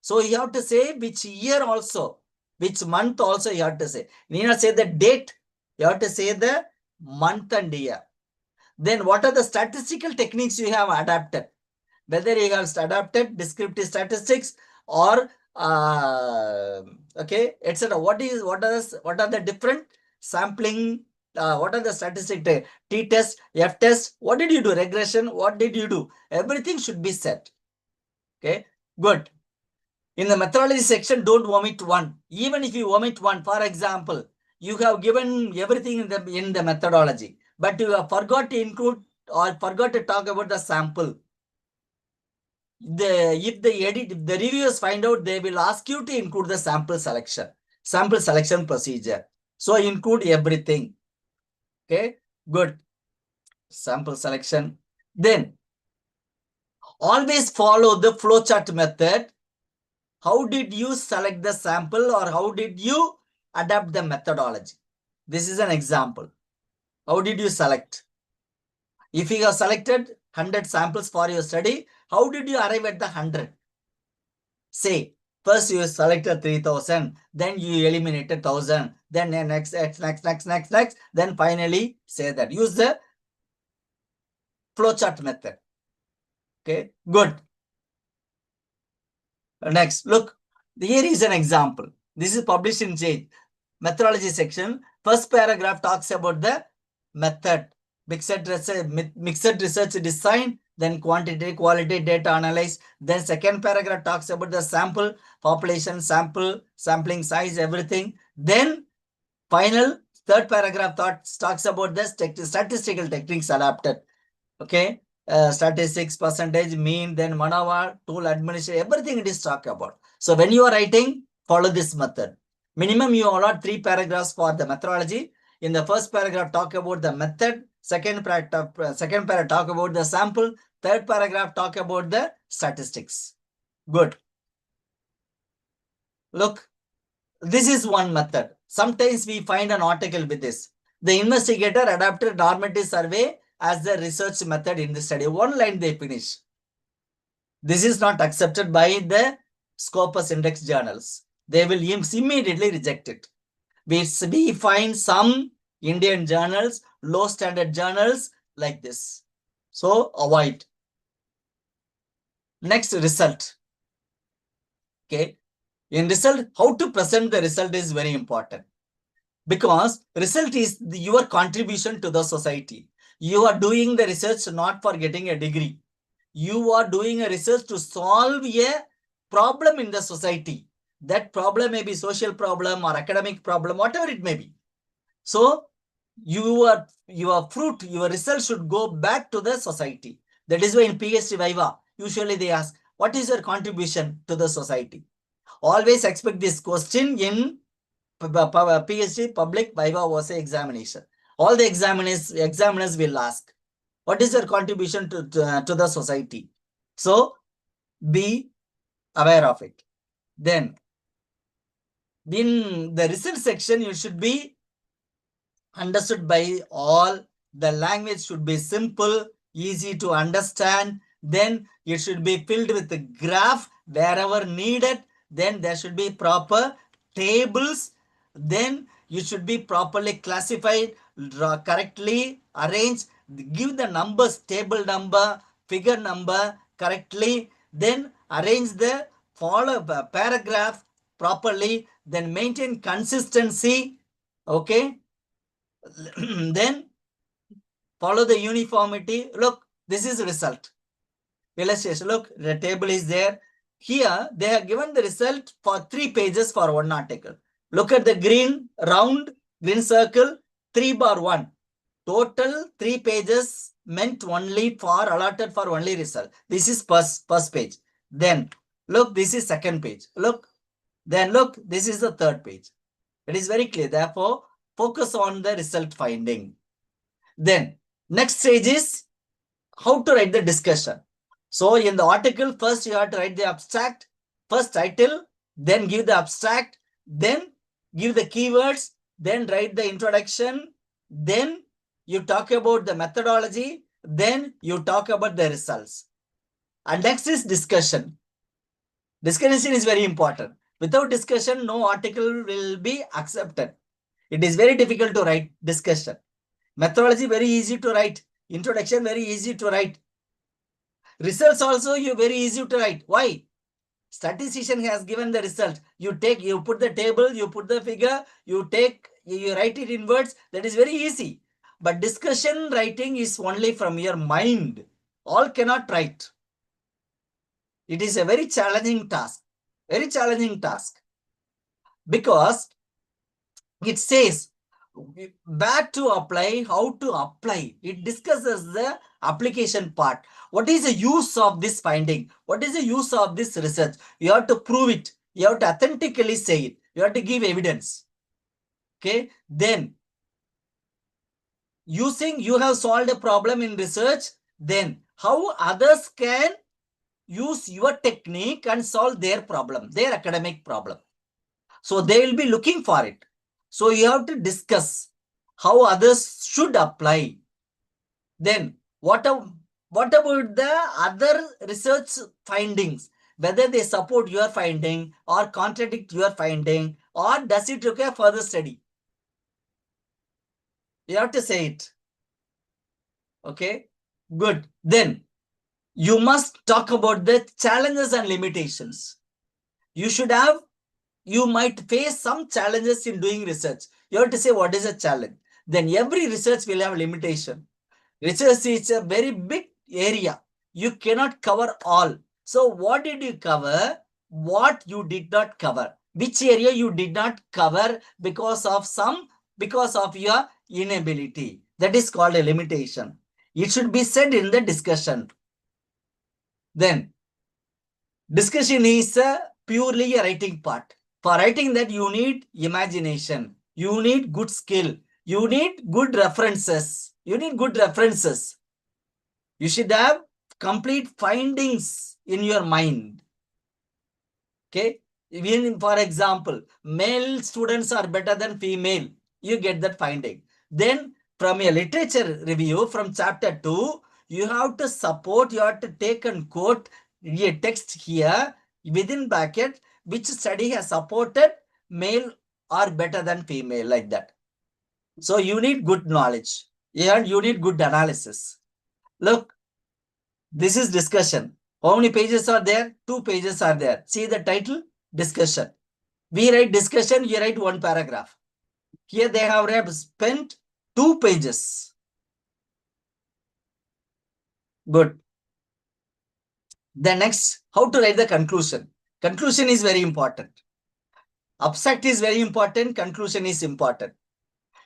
Speaker 2: So you have to say which year also, which month also you have to say. You need not say the date. You have to say the month and year. Then what are the statistical techniques you have adapted? Whether you have adapted descriptive statistics or okay, etc. What are the different sampling? What are the statistics? T-test, F-test. What did you do? Regression. What did you do? Everything should be set. Okay, good. In the methodology section, don't omit one. Even if you omit one, for example, you have given everything in the methodology, but you have forgot to include or forgot to talk about the sample. If the reviewers find out, they will ask you to include the sample selection procedure. So include everything. Okay, good. Sample selection. Then always follow the flowchart method. How did you select the sample or how did you adapt the methodology? This is an example. How did you select? If you have selected 100 samples for your study, how did you arrive at the 100? Say, first you selected 3000, then you eliminated 1000, then next, then finally say that. Use the flowchart method. Okay, good. Next, look, here is an example. This is published in Change. Methodology section. First paragraph talks about the method. Mixed research design, then quantity, quality, data analyze. Then second paragraph talks about the sample, population, sampling size, everything. Then final third paragraph talks about the statistical techniques adapted. Okay. Statistics, percentage, mean, then MANOVA, tool administration, everything it is talked about. So when you are writing, follow this method. Minimum you allot 3 paragraphs for the methodology. In the first paragraph, talk about the method. Second paragraph talk about the sample. Third paragraph talk about the statistics. Good. Look, this is one method. Sometimes we find an article with this. The investigator adapted normative survey as the research method in the study. One line they finish. This is not accepted by the Scopus Index journals. They will immediately reject it. We find some Indian journals, low standard journals like this. So avoid. Next, result. Okay. In result, how to present the result is very important. Because result is your contribution to the society. You are doing the research not for getting a degree. You are doing a research to solve a problem in the society. That problem may be social problem or academic problem, whatever it may be. So your fruit, your result should go back to the society. That is why in PhD Viva, usually they ask, what is your contribution to the society? Always expect this question in PhD public Viva was examination. All the examiners will ask, what is your contribution to the society? So be aware of it. Then in the result section, you should be understood by all. The language should be simple, easy to understand. Then it should be filled with the graph wherever needed. Then there should be proper tables. Then you should be properly classified, correctly arranged, give the numbers, table number, figure number correctly. Then arrange the paragraph properly. Then maintain consistency. Okay. Then follow the uniformity. Look, this is result. Illustration. Look, the table is there. Here, they have given the result for 3 pages for one article. Look at the green round, green circle, 3 bar 1. Total 3 pages meant only for, allotted for only result. This is first page. Then, look, this is second page. Look, then look, this is the third page. It is very clear. Therefore, focus on the result finding. Then, next stage is how to write the discussion. So, in the article, first you have to write the abstract, first title, then give the abstract, then give the keywords, then write the introduction, then you talk about the methodology, then you talk about the results. And next is discussion. Discussion is very important. Without discussion, no article will be accepted. It is very difficult to write discussion. Methodology very easy to write. Introduction very easy to write. Results also you very easy to write. Why? Statistician has given the result. You put the table, you put the figure, you write it in words. That is very easy. But discussion writing is only from your mind. All cannot write. It is a very challenging task. Very challenging task. Because it says where to apply, how to apply. It discusses the application part. What is the use of this finding? What is the use of this research? You have to prove it. You have to authentically say it. You have to give evidence. Okay. Then, you have solved a problem in research. Then, how others can use your technique and solve their problem, their academic problem. So, they will be looking for it. So, you have to discuss how others should apply. Then, what about the other research findings? Whether they support your finding or contradict your finding, or does it require further study? You have to say it. Okay, good. Then, you must talk about the challenges and limitations. You might face some challenges in doing research. You have to say what is a challenge. Then every research will have limitation. Research is a very big area. You cannot cover all. So what did you cover? What you did not cover? Which area you did not cover because of your inability? That is called a limitation. It should be said in the discussion. Then, discussion is purely a writing part. For writing that, you need imagination. You need good skill. You need good references. You should have complete findings in your mind. Okay. Even for example, male students are better than female. You get that finding. Then from a literature review from chapter 2, you have to support, you have to take and quote a text here within bracket, which study has supported male or better than female, like that. So you need good knowledge and you need good analysis. Look, this is discussion. How many pages are there? 2 pages are there. See the title, discussion. We write discussion, you write 1 paragraph. Here they have spent 2 pages. Good. Then next, how to write the conclusion. Conclusion is very important. Abstract is very important. Conclusion is important.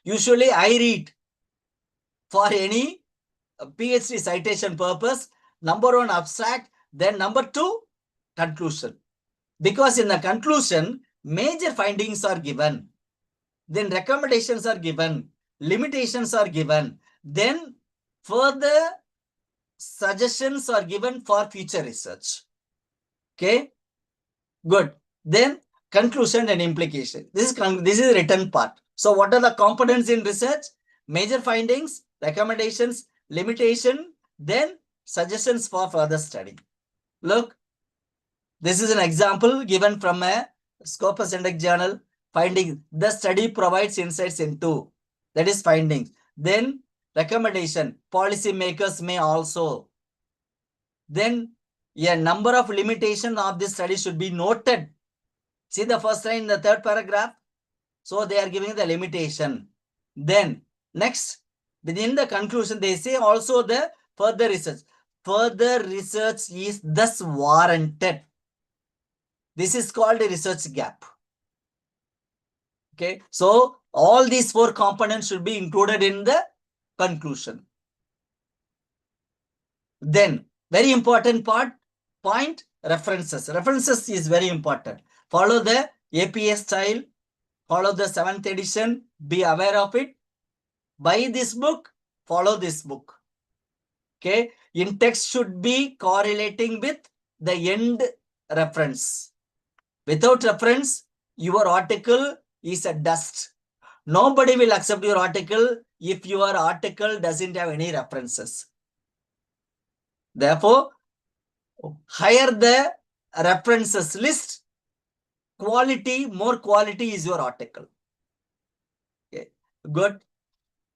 Speaker 2: Usually I read for any PhD citation purpose, number 1 abstract, then number 2 conclusion. Because in the conclusion, major findings are given. Then recommendations are given. Limitations are given. Then further suggestions are given for future research. Okay, good. Then conclusion and implication. This is written part. So what are the components in research? Major findings, recommendations, limitation, then suggestions for further study. Look, this is an example given from a Scopus Index journal. Findings. The study provides insights into. That is findings. Then recommendation. Policy makers may also. Then a number of limitations of this study should be noted. See the first line in the 3rd paragraph. So they are giving the limitation. Then next, within the conclusion, they say also the further research. Further research is thus warranted. This is called a research gap. Okay, so all these 4 components should be included in the conclusion. Then, very important point, references. References is very important. Follow the APA style, follow the 7th edition, be aware of it. Buy this book, follow this book. Okay, in text should be correlating with the end reference. Without reference, your article is a dust. Nobody will accept your article if your article doesn't have any references. Therefore, higher the references list, more quality is your article. Okay, good.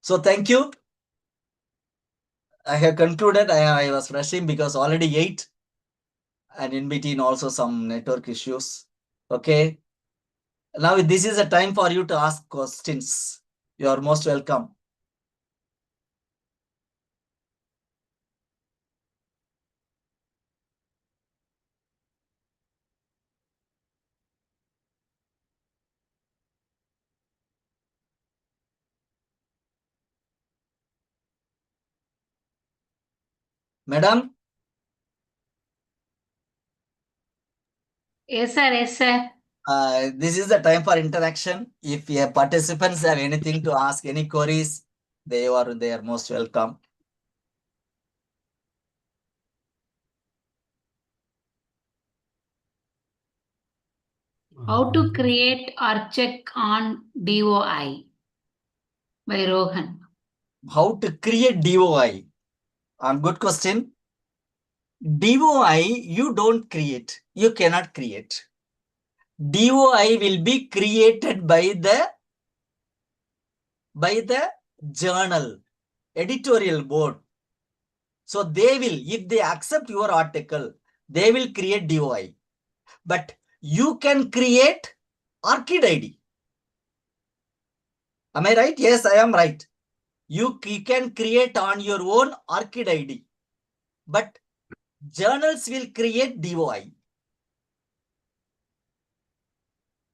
Speaker 2: So thank you. I have concluded. I was rushing because already 8 and in between also some network issues. Okay. Now this is a time for you to ask questions. You are most welcome. Madam,
Speaker 1: Yes, sir. Yes, sir.
Speaker 2: this is the time for interaction. If your participants have anything to ask, any queries, they are most welcome.
Speaker 1: How to create or check on DOI by Rohan.
Speaker 2: How to create DOI? Good question. DOI, you don't create. You cannot create. DOI will be created by the journal, editorial board. So they will, if they accept your article, they will create DOI. But you can create ORCID ID. Am I right? Yes, I am right. You can create on your own ORCID ID. But journals will create DOI.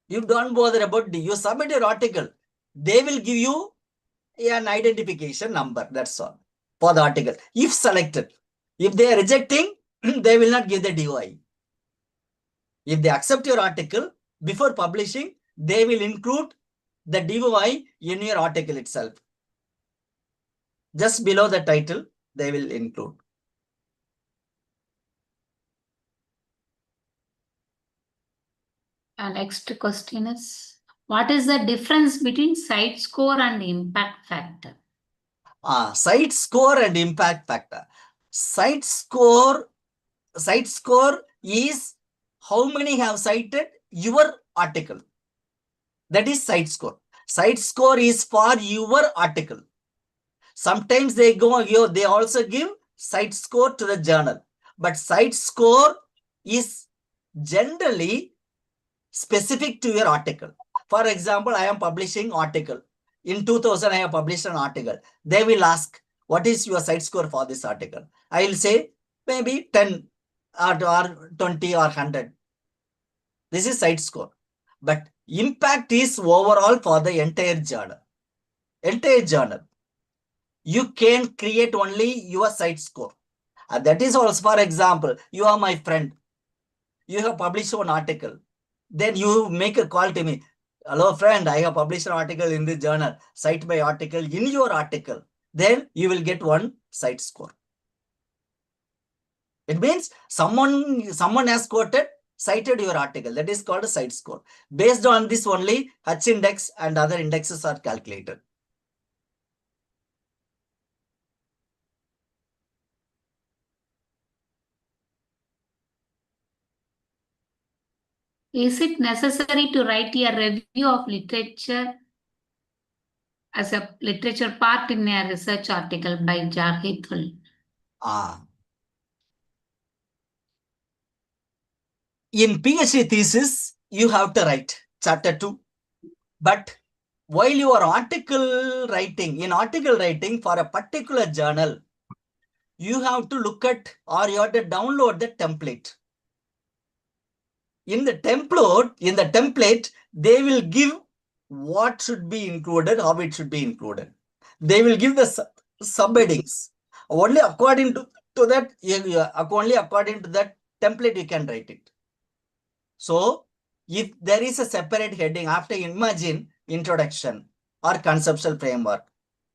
Speaker 2: You don't bother about you submit your article. They will give you an identification number. That's all for the article. If selected, if they are rejecting, they will not give the DOI. If they accept your article before publishing, they will include the DOI in your article itself. Just below the title, they will include.
Speaker 1: Next question is, what is the difference between site score and impact factor?
Speaker 2: Site score and impact factor. Site score is how many have cited your article. That is site score. Site score is for your article. Sometimes they also give site score to the journal. But site score is generally specific to your article. For example, I am publishing article. In 2000, I have published an article. They will ask, what is your site score for this article? I will say maybe 10 or 20 or 100. This is site score. But impact is overall for the entire journal. Entire journal. You can create only your site score. That is also, for example, you are my friend. You have published one article. Then you make a call to me. Hello, friend, I have published an article in this journal. Cite my article in your article. Then you will get one site score. It means someone has cited your article. That is called a site score. Based on this only, H index and other indexes are calculated.
Speaker 1: Is it necessary to write a review of literature as a literature part in a research article by Jarhithul?
Speaker 2: In PhD thesis, you have to write chapter 2. But while you are article writing for a particular journal, you have to look at or you have to download the template. In the template, they will give what should be included, how it should be included. They will give the subheadings. Only according to that, only according to that template, you can write it. So, if there is a separate heading after imagine introduction or conceptual framework,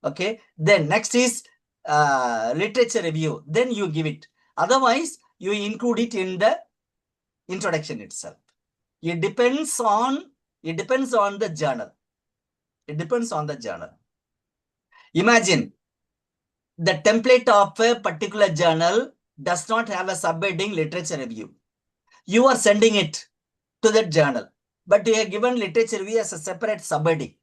Speaker 2: okay, then next is literature review, then you give it. Otherwise, you include it in the introduction itself. It depends on the journal. It depends on the journal. Imagine the template of a particular journal does not have a subheading literature review. You are sending it to that journal, but you have given literature review as a separate subheading.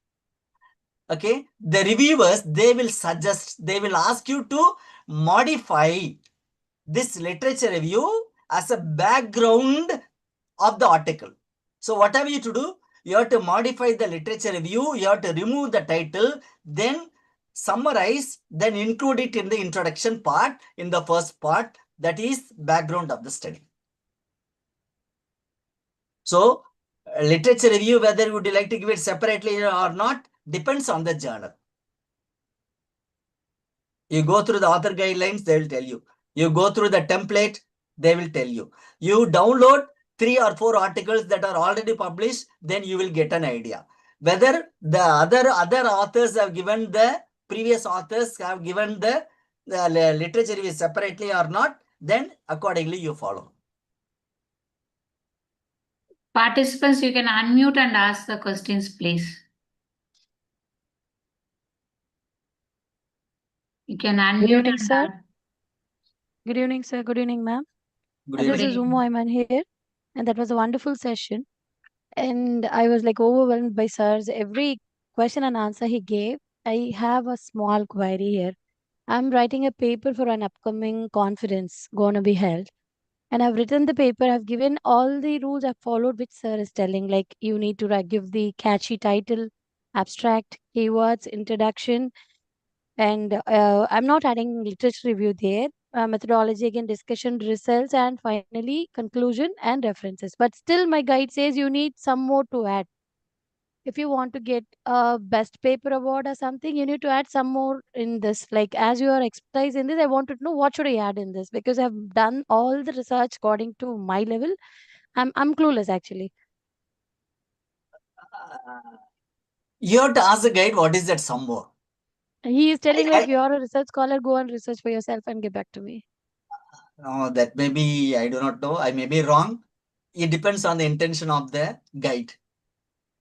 Speaker 2: Okay, the reviewers, they will ask you to modify this literature review as a background of the article. So what have you to do? You have to modify the literature review, you have to remove the title, then summarize, then include it in the introduction part, in the first part, that is background of the study. So literature review, whether would you like to give it separately or not, depends on the journal. You go through the author guidelines, they will tell you. You go through the template, they will tell you. You download 3 or 4 articles that are already published, then you will get an idea. Whether the other authors have given the, previous authors have given the literature review separately or not, then accordingly you follow.
Speaker 1: Participants, you can unmute and ask the questions, please. You can unmute.
Speaker 5: Good evening,
Speaker 1: and
Speaker 5: sir.
Speaker 1: ask.
Speaker 5: Good evening, sir. Good evening, ma'am.
Speaker 2: Good
Speaker 5: This
Speaker 2: evening.
Speaker 5: is Umu Ayman here, and that was a wonderful session. And I was like overwhelmed by sir's every question and answer he gave. I have a small query here. I'm writing a paper for an upcoming conference gonna be held. And I've written the paper, I've given all the rules I've followed, which sir is telling, like you need to give the catchy title, abstract, keywords, introduction, and I'm not adding literature review there. Methodology again, discussion, results, and finally conclusion and references. But still, my guide says you need some more to add. If you want to get a best paper award or something, you need to add some more in this. Like as you are expertise in this, I want to know what should I add in this, because I've done all the research according to my level. I'm clueless actually.
Speaker 2: You have to ask the guide, what is that some more?
Speaker 5: He is telling like you're a research scholar, go and research for yourself and get back to me.
Speaker 2: No, that may be, I do not know. I may be wrong. It depends on the intention of the guide.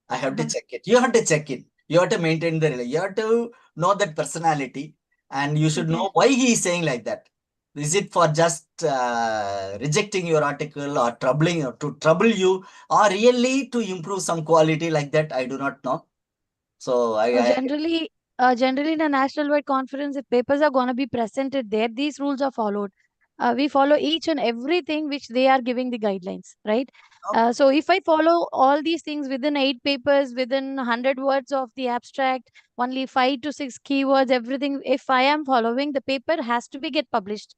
Speaker 2: I have to check it. You have to check it. You have to maintain the relation. You have to know that personality. And you should
Speaker 5: Okay.
Speaker 2: know why he is saying like that. Is it for just rejecting your article or troubling or to trouble you, or really to improve some quality like that? I do not know. So
Speaker 5: Generally, in a national-wide conference, if papers are going to be presented there, these rules are followed. We follow each and everything which they are giving the guidelines, right? So if I follow all these things within 8 papers, within 100 words of the abstract, only 5 to 6 keywords, everything, if I am following, the paper has to be get published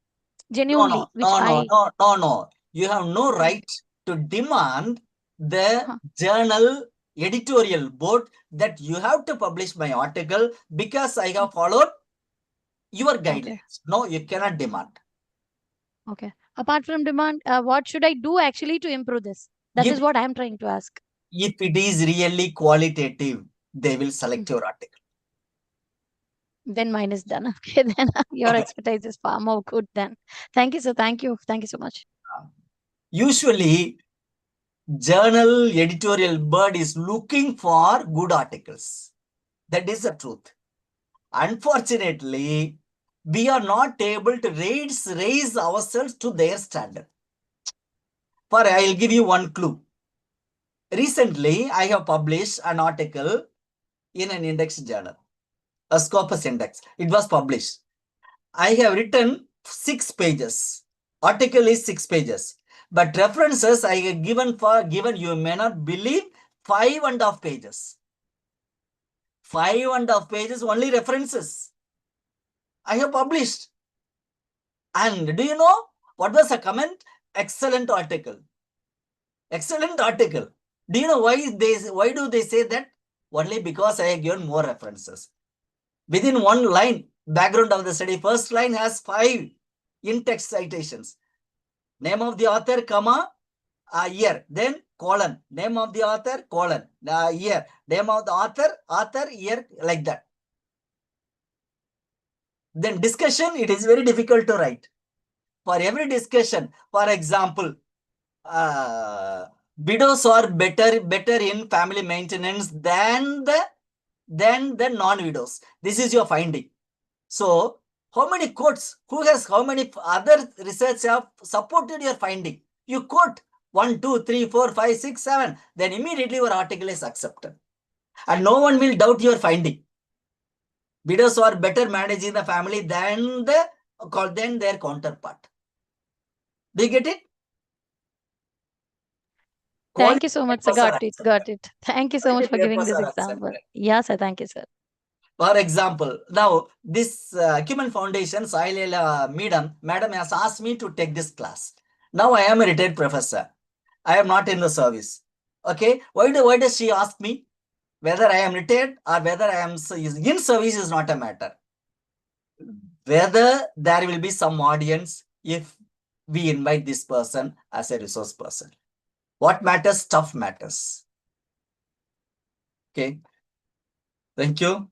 Speaker 5: genuinely, which
Speaker 2: no. You have no right to demand the
Speaker 5: Huh.
Speaker 2: journal editorial board that you have to publish my article because I have followed your guidelines. No, you cannot demand.
Speaker 5: Okay. Apart from demand, what should I do actually to improve this? That
Speaker 2: If,
Speaker 5: is what I am trying to ask.
Speaker 2: if it is really qualitative, they will select your article.
Speaker 5: Then mine is done. Okay, then your expertise is far more good then. Thank you, sir. Thank you. Thank you so much.
Speaker 2: Usually, journal editorial board is looking for good articles. That is the truth. Unfortunately, we are not able to raise ourselves to their standard. For I'll give you one clue. Recently, I have published an article in an index journal, a Scopus index. It was published. I have written 6 pages. Article is 6 pages. But references I have given you may not believe 5.5 pages. 5.5 pages only references. I have published. And do you know what was the comment? Excellent article. Excellent article. Do you know why do they say that? Only because I have given more references. Within one line, background of the study, first line has 5 in-text citations. Name of the author, comma, year, then colon. Name of the author, colon, year. Name of the author, year, like that. Then discussion, it is very difficult to write. For every discussion, for example, widows are better in family maintenance than the non-widows. This is your finding. So, how many quotes? How many other research have supported your finding? You quote 1, 2, 3, 4, 5, 6, 7. Then immediately your article is accepted. And no one will doubt your finding. Widows are better managing the family than their counterpart. Do you get it?
Speaker 5: Thank you so much, sir.
Speaker 2: Papers are
Speaker 5: Got it.
Speaker 2: accepted.
Speaker 5: Got it. Thank you so much for giving
Speaker 2: Papers
Speaker 5: this
Speaker 2: are
Speaker 5: example.
Speaker 2: accepted.
Speaker 5: Yeah, sir. Thank you, sir.
Speaker 2: For example, now this Acumen Foundation, Sailela madam has asked me to take this class. Now I am a retired professor. I am not in the service. Okay, why does she ask me? Whether I am retired or whether I am in service is not a matter. Whether there will be some audience if we invite this person as a resource person. What matters? Stuff matters. Okay. Thank you.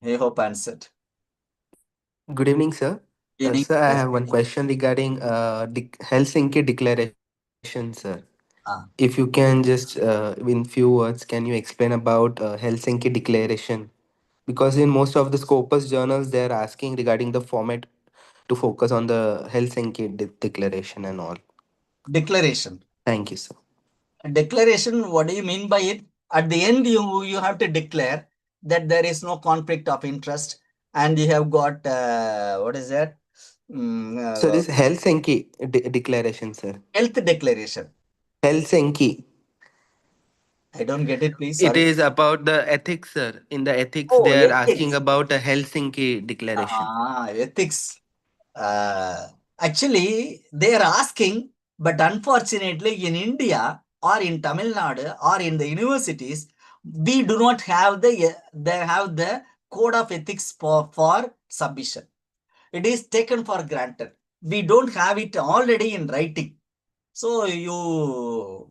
Speaker 2: I hope answered.
Speaker 6: Good evening, sir.
Speaker 2: Evening.
Speaker 6: Sir, I
Speaker 2: Yes,
Speaker 6: have one
Speaker 2: evening.
Speaker 6: question regarding Helsinki Declaration, sir.
Speaker 2: Ah.
Speaker 6: If you can just, in few words, can you explain about Helsinki Declaration? Because in most of the Scopus journals, they're asking regarding the format to focus on the Helsinki Declaration and all.
Speaker 2: Declaration.
Speaker 6: Thank you, sir.
Speaker 2: Declaration, what do you mean by it? At the end, you have to declare that there is no conflict of interest and you have got, what is that?
Speaker 6: So this Helsinki Declaration, sir.
Speaker 2: Health declaration.
Speaker 6: Helsinki.
Speaker 2: I don't get it, please.
Speaker 6: It
Speaker 2: Sorry.
Speaker 6: is about the ethics, sir. In the ethics,
Speaker 2: Oh,
Speaker 6: they are
Speaker 2: ethics.
Speaker 6: asking about a Helsinki Declaration.
Speaker 2: Ethics. Actually, they are asking, but unfortunately in India or in Tamil Nadu or in the universities, we do not have the code of ethics for submission. It is taken for granted. We don't have it already in writing. So you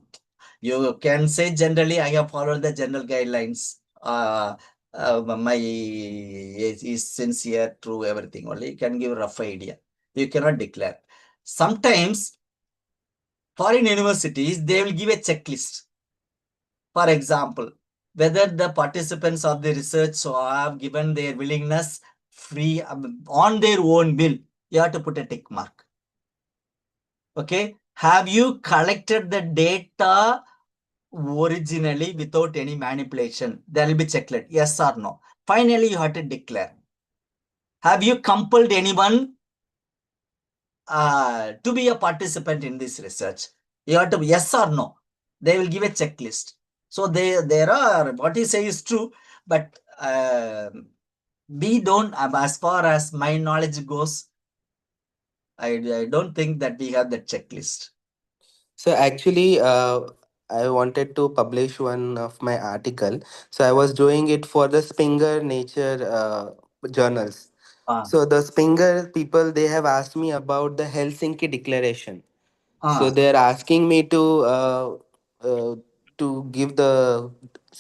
Speaker 2: can say generally, I have followed the general guidelines. My is sincere, true, everything. Only you can give a rough idea. You cannot declare. Sometimes foreign universities, they will give a checklist. For example, whether the participants of the research have given their willingness free on their own will, you have to put a tick mark. Okay. Have you collected the data originally without any manipulation? There will be checklet, yes or no. Finally, you have to declare. Have you compelled anyone to be a participant in this research? You have to be yes or no. They will give a checklist. So there are, what you say is true, but we don't, as far as my knowledge goes, I don't think that we have that checklist.
Speaker 6: So actually, I wanted to publish one of my article. So I was doing it for the Springer Nature journals.
Speaker 2: Ah,
Speaker 6: So the Springer people, they have asked me about the Helsinki Declaration. So
Speaker 2: ah.
Speaker 6: they're asking me uh, to give the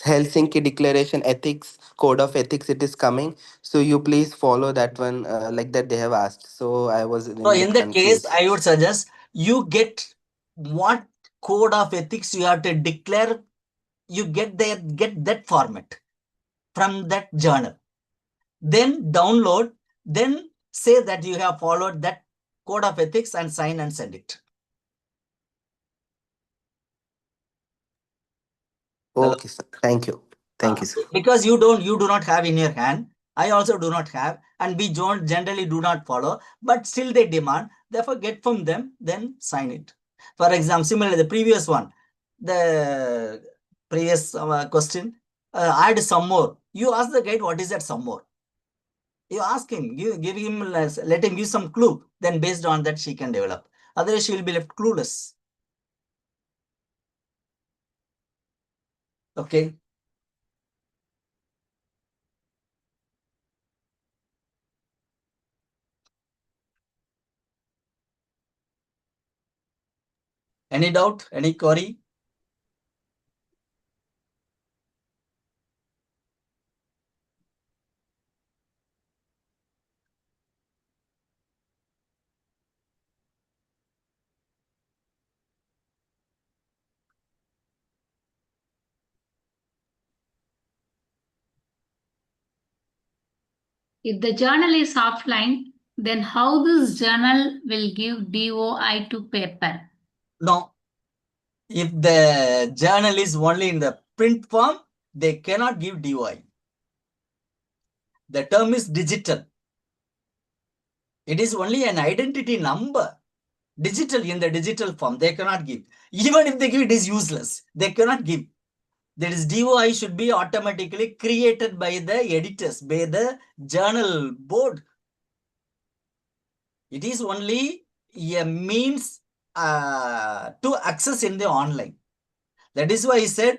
Speaker 6: Helsinki Declaration ethics code of ethics. It is coming. So you please follow that one like that they have asked. So I was a
Speaker 2: So
Speaker 6: little
Speaker 2: in
Speaker 6: bit
Speaker 2: that case,
Speaker 6: confused.
Speaker 2: I would suggest you get what code of ethics you have to declare. You get that format from that journal. Then download, then say that you have followed that code of ethics and sign and send it. Hello?
Speaker 6: Okay, sir. Thank you. Thank you, sir.
Speaker 2: Because you do not have in your hand. I also do not have, and we don't generally do not follow, but still they demand. Therefore, get from them, then sign it. For example, similarly, the previous one, the previous question, add some more. You ask the guide, what is that some more? You ask him, give him, let him give some clue. Then based on that, she can develop. Otherwise, she will be left clueless. Okay. Any doubt? Any query?
Speaker 1: If the journal is offline, then how this journal will give DOI to paper?
Speaker 2: No. If the journal is only in the print form, they cannot give DOI. The term is digital. It is only an identity number. Digital, in the digital form, they cannot give. Even if they give, it is useless. They cannot give. That is, DOI should be automatically created by the editors, by the journal board. It is only a means to access in the online. That is why I said,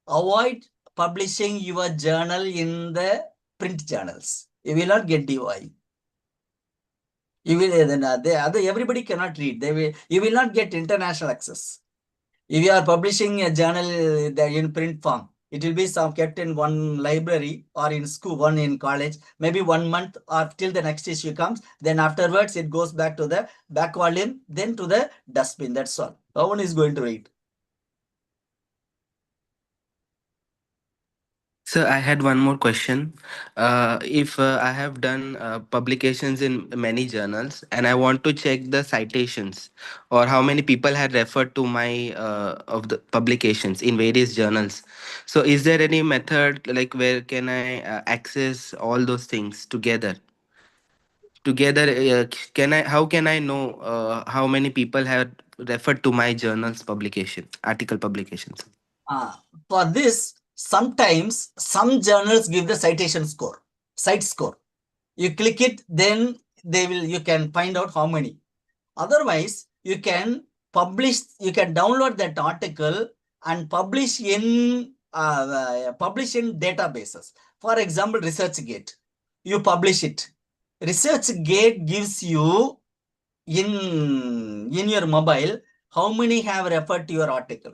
Speaker 2: avoid publishing your journal in the print journals. You will not get DOI. You will everybody cannot read. You will not get international access. If you are publishing a journal in print form, it will be kept in one library or in school, one in college, maybe 1 month or till the next issue comes. Then afterwards, it goes back to the back volume, then to the dustbin. That's all. No one is going to read.
Speaker 6: So I had one more question. If I have done publications in many journals and I want to check the citations or how many people had referred to my of the publications in various journals. So is there any method like where can I access all those things together? Together, can I? How can I know how many people have referred to my journal's publication, article publications?
Speaker 2: For this, sometimes some journals give the citation score, site score. You click it, then you can find out how many. Otherwise, you can download that article and publish in databases. For example, ResearchGate. You publish it. ResearchGate gives you in your mobile how many have referred to your article.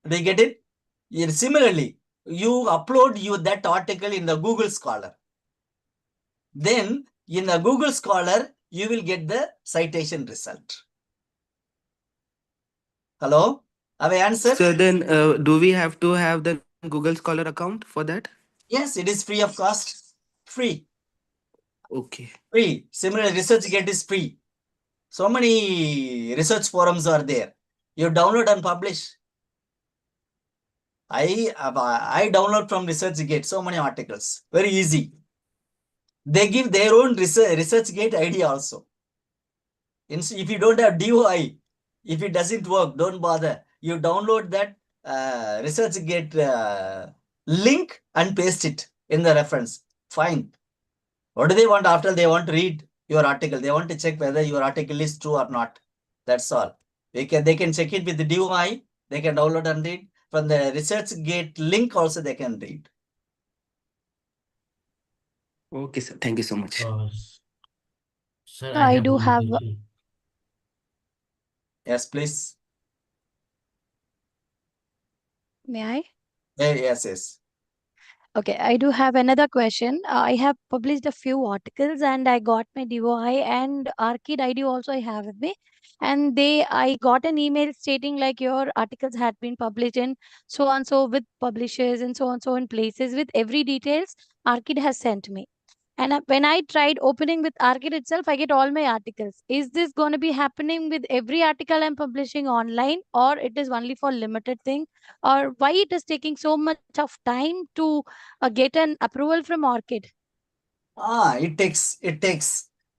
Speaker 2: Do you get it? Similarly, you upload that article in the Google Scholar. Then in the Google Scholar, you will get the citation result. Hello? Have I answered?
Speaker 6: So then, do we have to have the Google Scholar account for that?
Speaker 2: Yes, it is free of cost. Free.
Speaker 6: Okay.
Speaker 2: Free. Similarly, ResearchGate is free. So many research forums are there. You download and publish. I download from ResearchGate so many articles. Very easy. They give their own ResearchGate ID also. If you don't have DOI, if it doesn't work, don't bother. You download that ResearchGate link and paste it in the reference. Fine. What do they want after? They want to read your article. They want to check whether your article is true or not. That's all. They can check it with the DOI. They can download and read. From the ResearchGate link also they can read.
Speaker 6: Okay, sir. Thank you so much.
Speaker 4: Sir,
Speaker 5: So
Speaker 4: I
Speaker 5: I
Speaker 4: have
Speaker 5: do
Speaker 4: one
Speaker 5: have
Speaker 4: question.
Speaker 2: Yes, please.
Speaker 5: may I?
Speaker 2: Yes.
Speaker 5: Okay, I do have another question. I have published a few articles and I got my DOI and ARCID ID also I have with me. And I got an email stating like your articles had been published in so and so with publishers and so and so in places with every details ARCID has sent me. And when I tried opening with ARCID itself, I get all my articles. Is this going to be happening with every article I'm publishing online, or it is only for limited thing? Or why it is taking so much of time to get an approval from ORCID?
Speaker 2: It takes,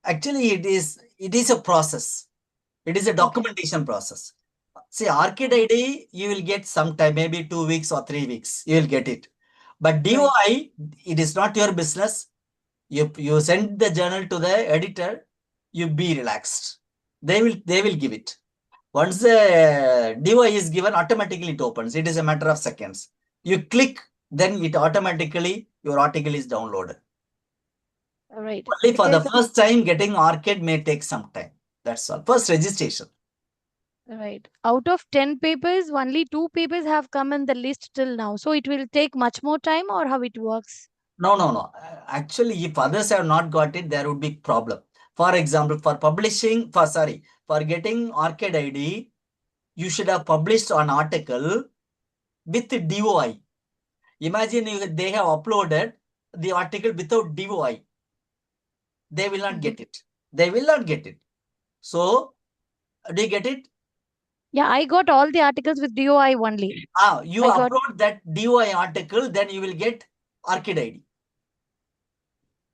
Speaker 2: actually it is a process. It is a documentation process. See, ARCID ID, you will get sometime, maybe 2 weeks or 3 weeks, you will get it. But DOI, it is not your business. You send the journal to the editor, you be relaxed. They will give it. Once the DOI is given, automatically it opens. It is a matter of seconds. You click, then it automatically, your article is downloaded.
Speaker 5: Right.
Speaker 2: Only for the
Speaker 5: Because
Speaker 2: first time, getting ARCID may take some time. That's all. First registration.
Speaker 5: right. Out of 10 papers, only 2 papers have come in the list till now. So it will take much more time, or how it works?
Speaker 2: No. Actually, if others have not got it, there would be problem. For example, for getting ARCID ID, you should have published an article with DOI. Imagine they have uploaded the article without DOI. They will not get it. They will not get it. So, do you get it?
Speaker 5: Yeah, I got all the articles with DOI only.
Speaker 2: You
Speaker 5: I got-
Speaker 2: upload that DOI article, then you will get ARCID ID.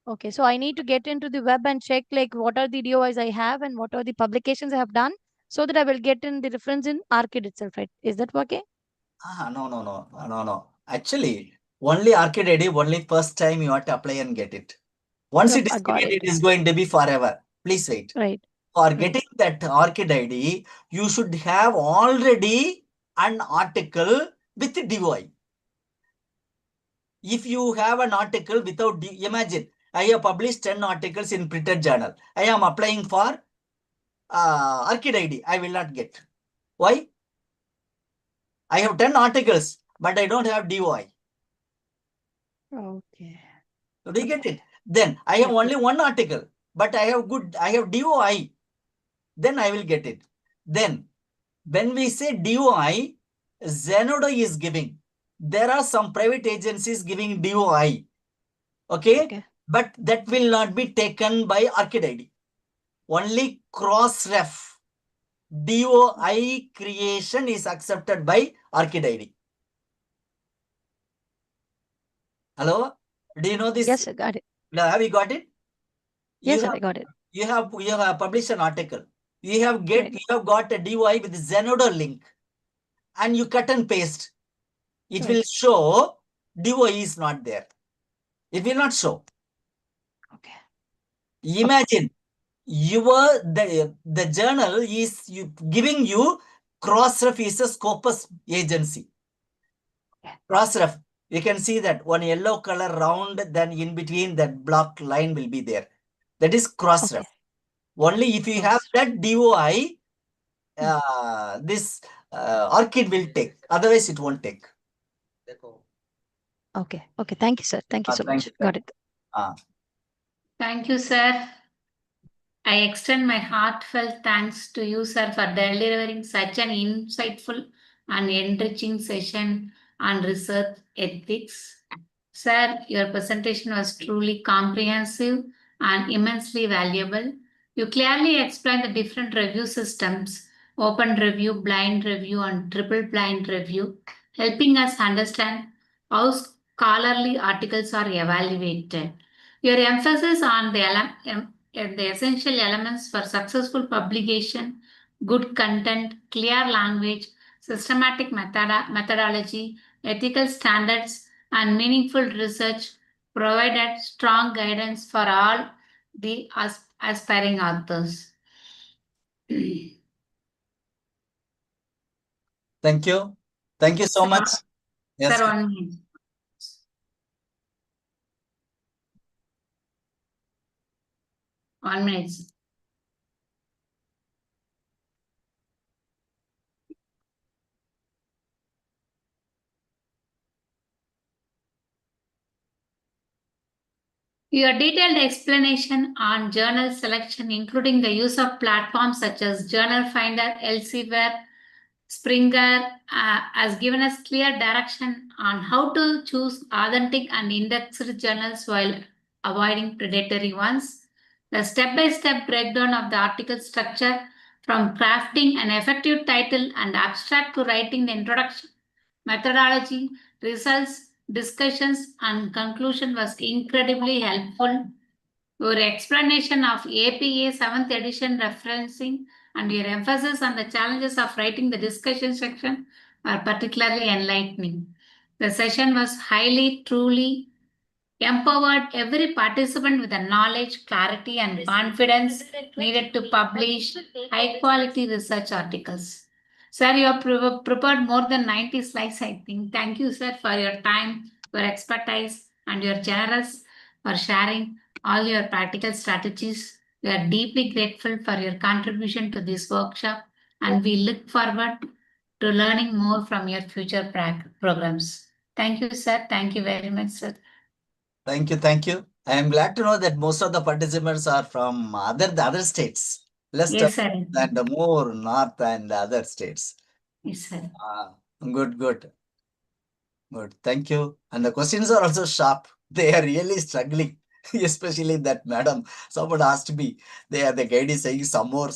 Speaker 5: Okay, so I need to get into the web and check like what are the DOIs I have and what are the publications I have done so that I will get in the reference in ARCID itself, right? Is that okay?
Speaker 2: No. Actually, only ARCID ID, only first time you have to apply and get it. Once
Speaker 5: Yep,
Speaker 2: it is
Speaker 5: I got
Speaker 2: given,
Speaker 5: it.
Speaker 2: it is going to be forever. Please wait.
Speaker 5: Right.
Speaker 2: For getting that ARCID ID, you should have already an article with DOI. If you have an article without, imagine, I have published 10 articles in printed journal. I am applying for ARCID ID. I will not get. Why? I have 10 articles, but I don't have DOI.
Speaker 5: Okay.
Speaker 2: Do you get it? Then I have only one article, but I have DOI. Then I will get it. Then when we say DOI, Zenodo is giving. There are some private agencies giving DOI. Okay? But that will not be taken by ARCID ID. Only Crossref DOI creation is accepted by ARCID ID. Hello? Do you know this?
Speaker 5: Yes, sir, got it.
Speaker 2: Have you got it?
Speaker 5: Yes, sir, I got it.
Speaker 2: You have published an article. You have got a DOI with the Zenodo link, and you cut and paste. It will show DOI is not there. It will not show.
Speaker 5: Okay.
Speaker 2: Imagine the journal is giving you Crossref is a Scopus agency. Crossref, you can see that one yellow color round, then in between that block line will be there. That is Crossref. Only if you have that DOI, this ARCID will take. Otherwise, it won't take.
Speaker 5: Okay. Thank you, sir. Thank you so
Speaker 2: Thank
Speaker 5: much.
Speaker 2: you.
Speaker 5: Got it.
Speaker 1: Thank you, sir. I extend my heartfelt thanks to you, sir, for delivering such an insightful and enriching session on research ethics. Sir, your presentation was truly comprehensive and immensely valuable. You clearly explained the different review systems, open review, blind review, and triple blind review, helping us understand how scholarly articles are evaluated. Your emphasis on the essential elements for successful publication, good content, clear language, systematic methodology, ethical standards, and meaningful research provided strong guidance for all the aspiring authors.
Speaker 2: Thank you. Thank you so much. Yes.
Speaker 1: Sir, 1 minute. One minute. Your detailed explanation on journal selection, including the use of platforms such as Journal Finder, Elsevier, Springer, has given us clear direction on how to choose authentic and indexed journals while avoiding predatory ones. The step-by-step breakdown of the article structure from crafting an effective title and abstract to writing the introduction, methodology, results, discussions, and conclusion was incredibly helpful. Your explanation of APA 7th edition referencing and your emphasis on the challenges of writing the discussion section are particularly enlightening. The session was truly empowered every participant with the knowledge, clarity, and confidence needed to publish high-quality research articles. Sir, you have prepared more than 90 slides, I think. Thank you, sir, for your time, your expertise, and your generous for sharing all your practical strategies. We are deeply grateful for your contribution to this workshop, and we look forward to learning more from your future programs. Thank you, sir. Thank you very much, sir.
Speaker 2: Thank you. Thank you. I am glad to know that most of the participants are from the other states. Less
Speaker 1: Yes, sir.
Speaker 2: and more north and other states.
Speaker 1: Yes, sir.
Speaker 2: Good, good. Good. Thank you. And the questions are also sharp. They are really struggling. Especially that madam. Someone asked me. The guide is saying some more.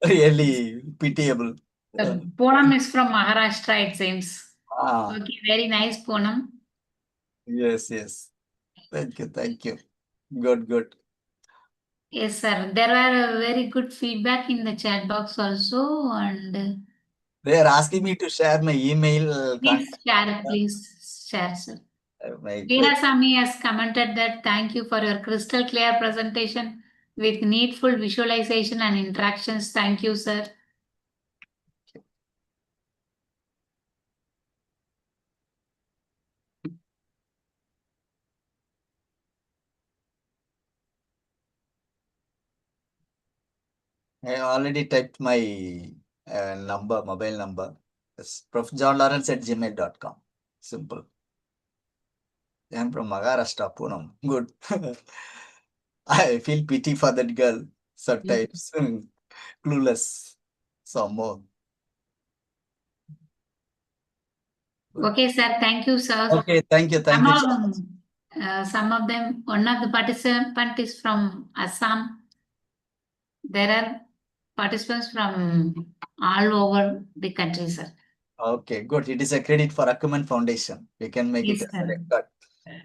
Speaker 2: Really pitiable.
Speaker 1: The Poonam is from Maharashtra, it seems.
Speaker 2: Ah,
Speaker 1: Okay, very nice, Poonam.
Speaker 2: yes, yes. Thank you. Good.
Speaker 1: Yes, sir. There were very good feedback in the chat box also, and
Speaker 2: They are asking me to share my email
Speaker 1: please
Speaker 2: contact.
Speaker 1: share, sir.
Speaker 2: My
Speaker 1: Veerasamy has commented that thank you for your crystal clear presentation with needful visualization and interactions. Thank you, sir.
Speaker 2: I already typed my mobile number. It's profjohnlawrence@gmail.com. Simple. I am from Maharashtra, Poonam. Good. I feel pity for that girl sometimes. Clueless. Some more.
Speaker 1: Okay, sir. Thank you, sir.
Speaker 2: Okay, thank you.
Speaker 1: Some of them, one of the participant is from Assam. There are participants from all over the country, sir.
Speaker 2: Okay, good. It is a credit for Acumen Foundation. We can make
Speaker 1: Yes,
Speaker 2: it as a
Speaker 1: sir.
Speaker 2: record.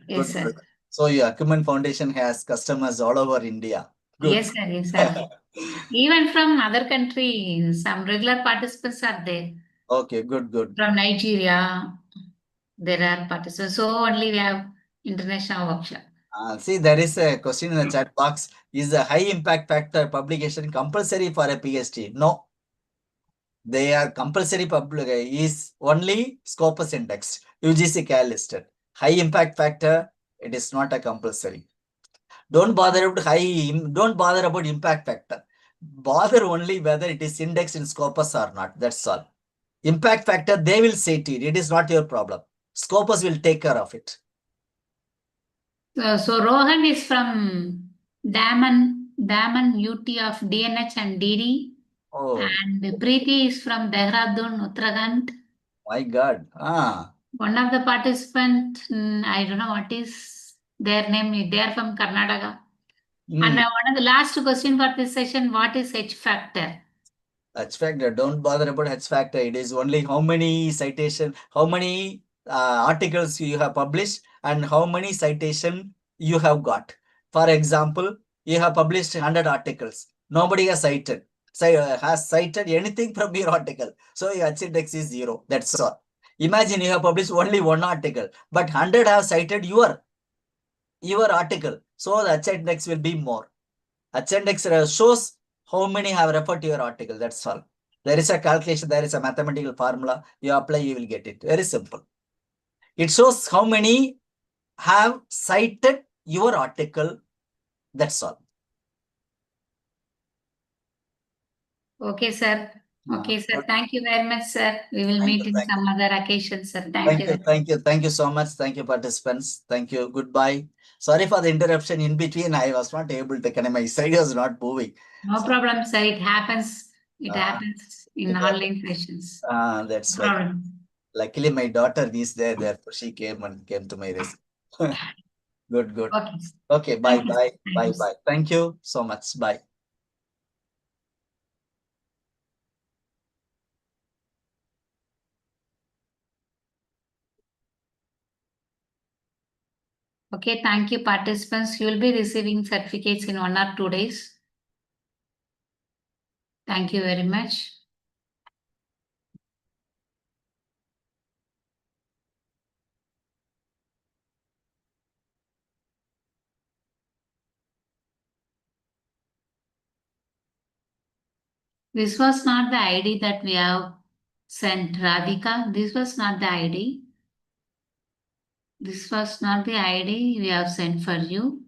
Speaker 1: Yes,
Speaker 2: Good,
Speaker 1: sir.
Speaker 2: good. So your Acumen Foundation has customers all over India. Good.
Speaker 1: Yes, sir. Yes, sir. Even from other countries, some regular participants are there.
Speaker 2: Okay, good.
Speaker 1: From Nigeria, there are participants. So only we have international workshop.
Speaker 2: See, there is a question in the chat box. Is the high impact factor publication compulsory for a PhD? No. They are compulsory is only Scopus Index, UGC CAL listed. High impact factor, it is not a compulsory. Don't bother about impact factor. Bother only whether it is indexed in Scopus or not. That's all. Impact factor, they will say to you, it is not your problem. Scopus will take care of it.
Speaker 1: So Rohan is from Daman UT of DNH and DD.
Speaker 2: Oh,
Speaker 1: And Preeti is from Dehradun, Uttarakhand.
Speaker 2: my God.
Speaker 1: One of the participant, I don't know what is their name. They are from Karnataka. And
Speaker 2: Hmm.
Speaker 1: one of the last question for this session, what is H factor?
Speaker 2: H factor, don't bother about H factor. It is only how many citation, how many articles you have published and how many citation you have got. For example, you have published 100 articles. Nobody has cited, has cited anything from your article. So your H index is 0. That's all. Imagine you have published only one article, but 100 have cited your article. So the H index will be more. H index shows how many have referred to your article. That's all. There is a calculation, there is a mathematical formula. You apply, you will get it. Very simple. It shows how many have cited your article. That's all.
Speaker 1: Okay, sir. Okay, sir.
Speaker 2: Good.
Speaker 1: Thank you very much, sir. We will
Speaker 2: Thank
Speaker 1: meet
Speaker 2: you,
Speaker 1: in
Speaker 2: thank
Speaker 1: some other occasion, sir. Thank
Speaker 2: Thank
Speaker 1: you.
Speaker 2: you, thank you, thank you so much. Thank you, participants. Thank you. Goodbye. Sorry for the interruption in between. I was not able to connect. My side was not moving.
Speaker 1: No problem, sir. It happens. It
Speaker 2: Ah,
Speaker 1: happens in
Speaker 2: it
Speaker 1: online sessions.
Speaker 2: That's
Speaker 1: No
Speaker 2: like,
Speaker 1: problem.
Speaker 2: luckily my daughter is there. Therefore, she came to my rescue. Good, good.
Speaker 1: Okay.
Speaker 2: Okay, bye,
Speaker 1: Thank you, sir.
Speaker 2: bye,
Speaker 1: Thank
Speaker 2: bye,
Speaker 1: you, sir.
Speaker 2: bye. Thank you so much. Bye.
Speaker 1: Okay, thank you, participants. You will be receiving certificates in 1 or 2 days. Thank you very much. This was not the ID that we have sent, Radhika. This was not the ID. This was not the ID we have sent for you.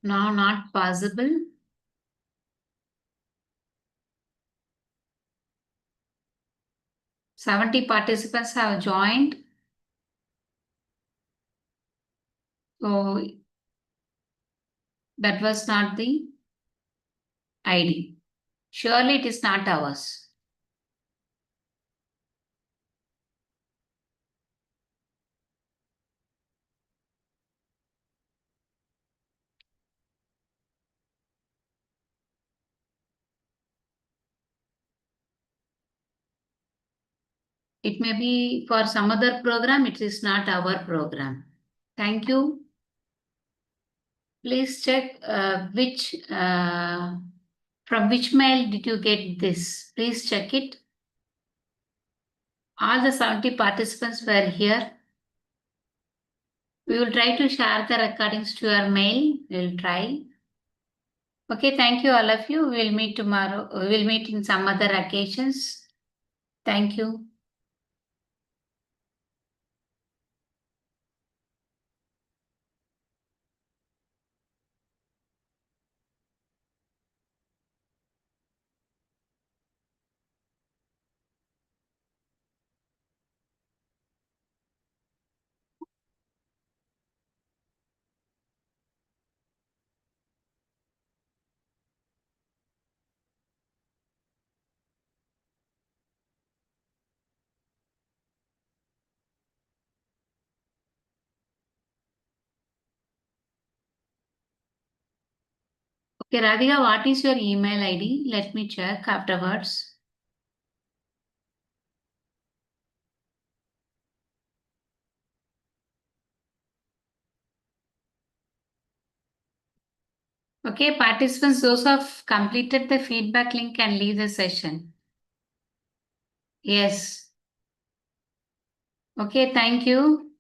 Speaker 1: No, not possible. Seventy participants have joined. So that was not the ID. Surely it is not ours. It may be for some other program, it is not our program. Thank you. Please check from which mail did you get this? Please check it. All the 70 participants were here. We will try to share the recordings to your mail. We will try. Okay, thank you all of you. We will meet tomorrow. We will meet in some other occasions. Thank you. Okay, Radhika, what is your email ID? Let me check afterwards. Okay, participants, those who have completed the feedback link can leave the session. Yes. Okay, thank you.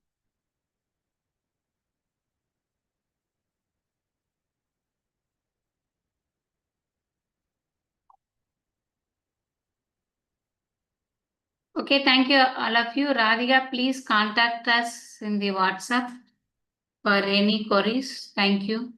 Speaker 1: Okay, thank you all of you. Radhika, please contact us in the WhatsApp for any queries. Thank you.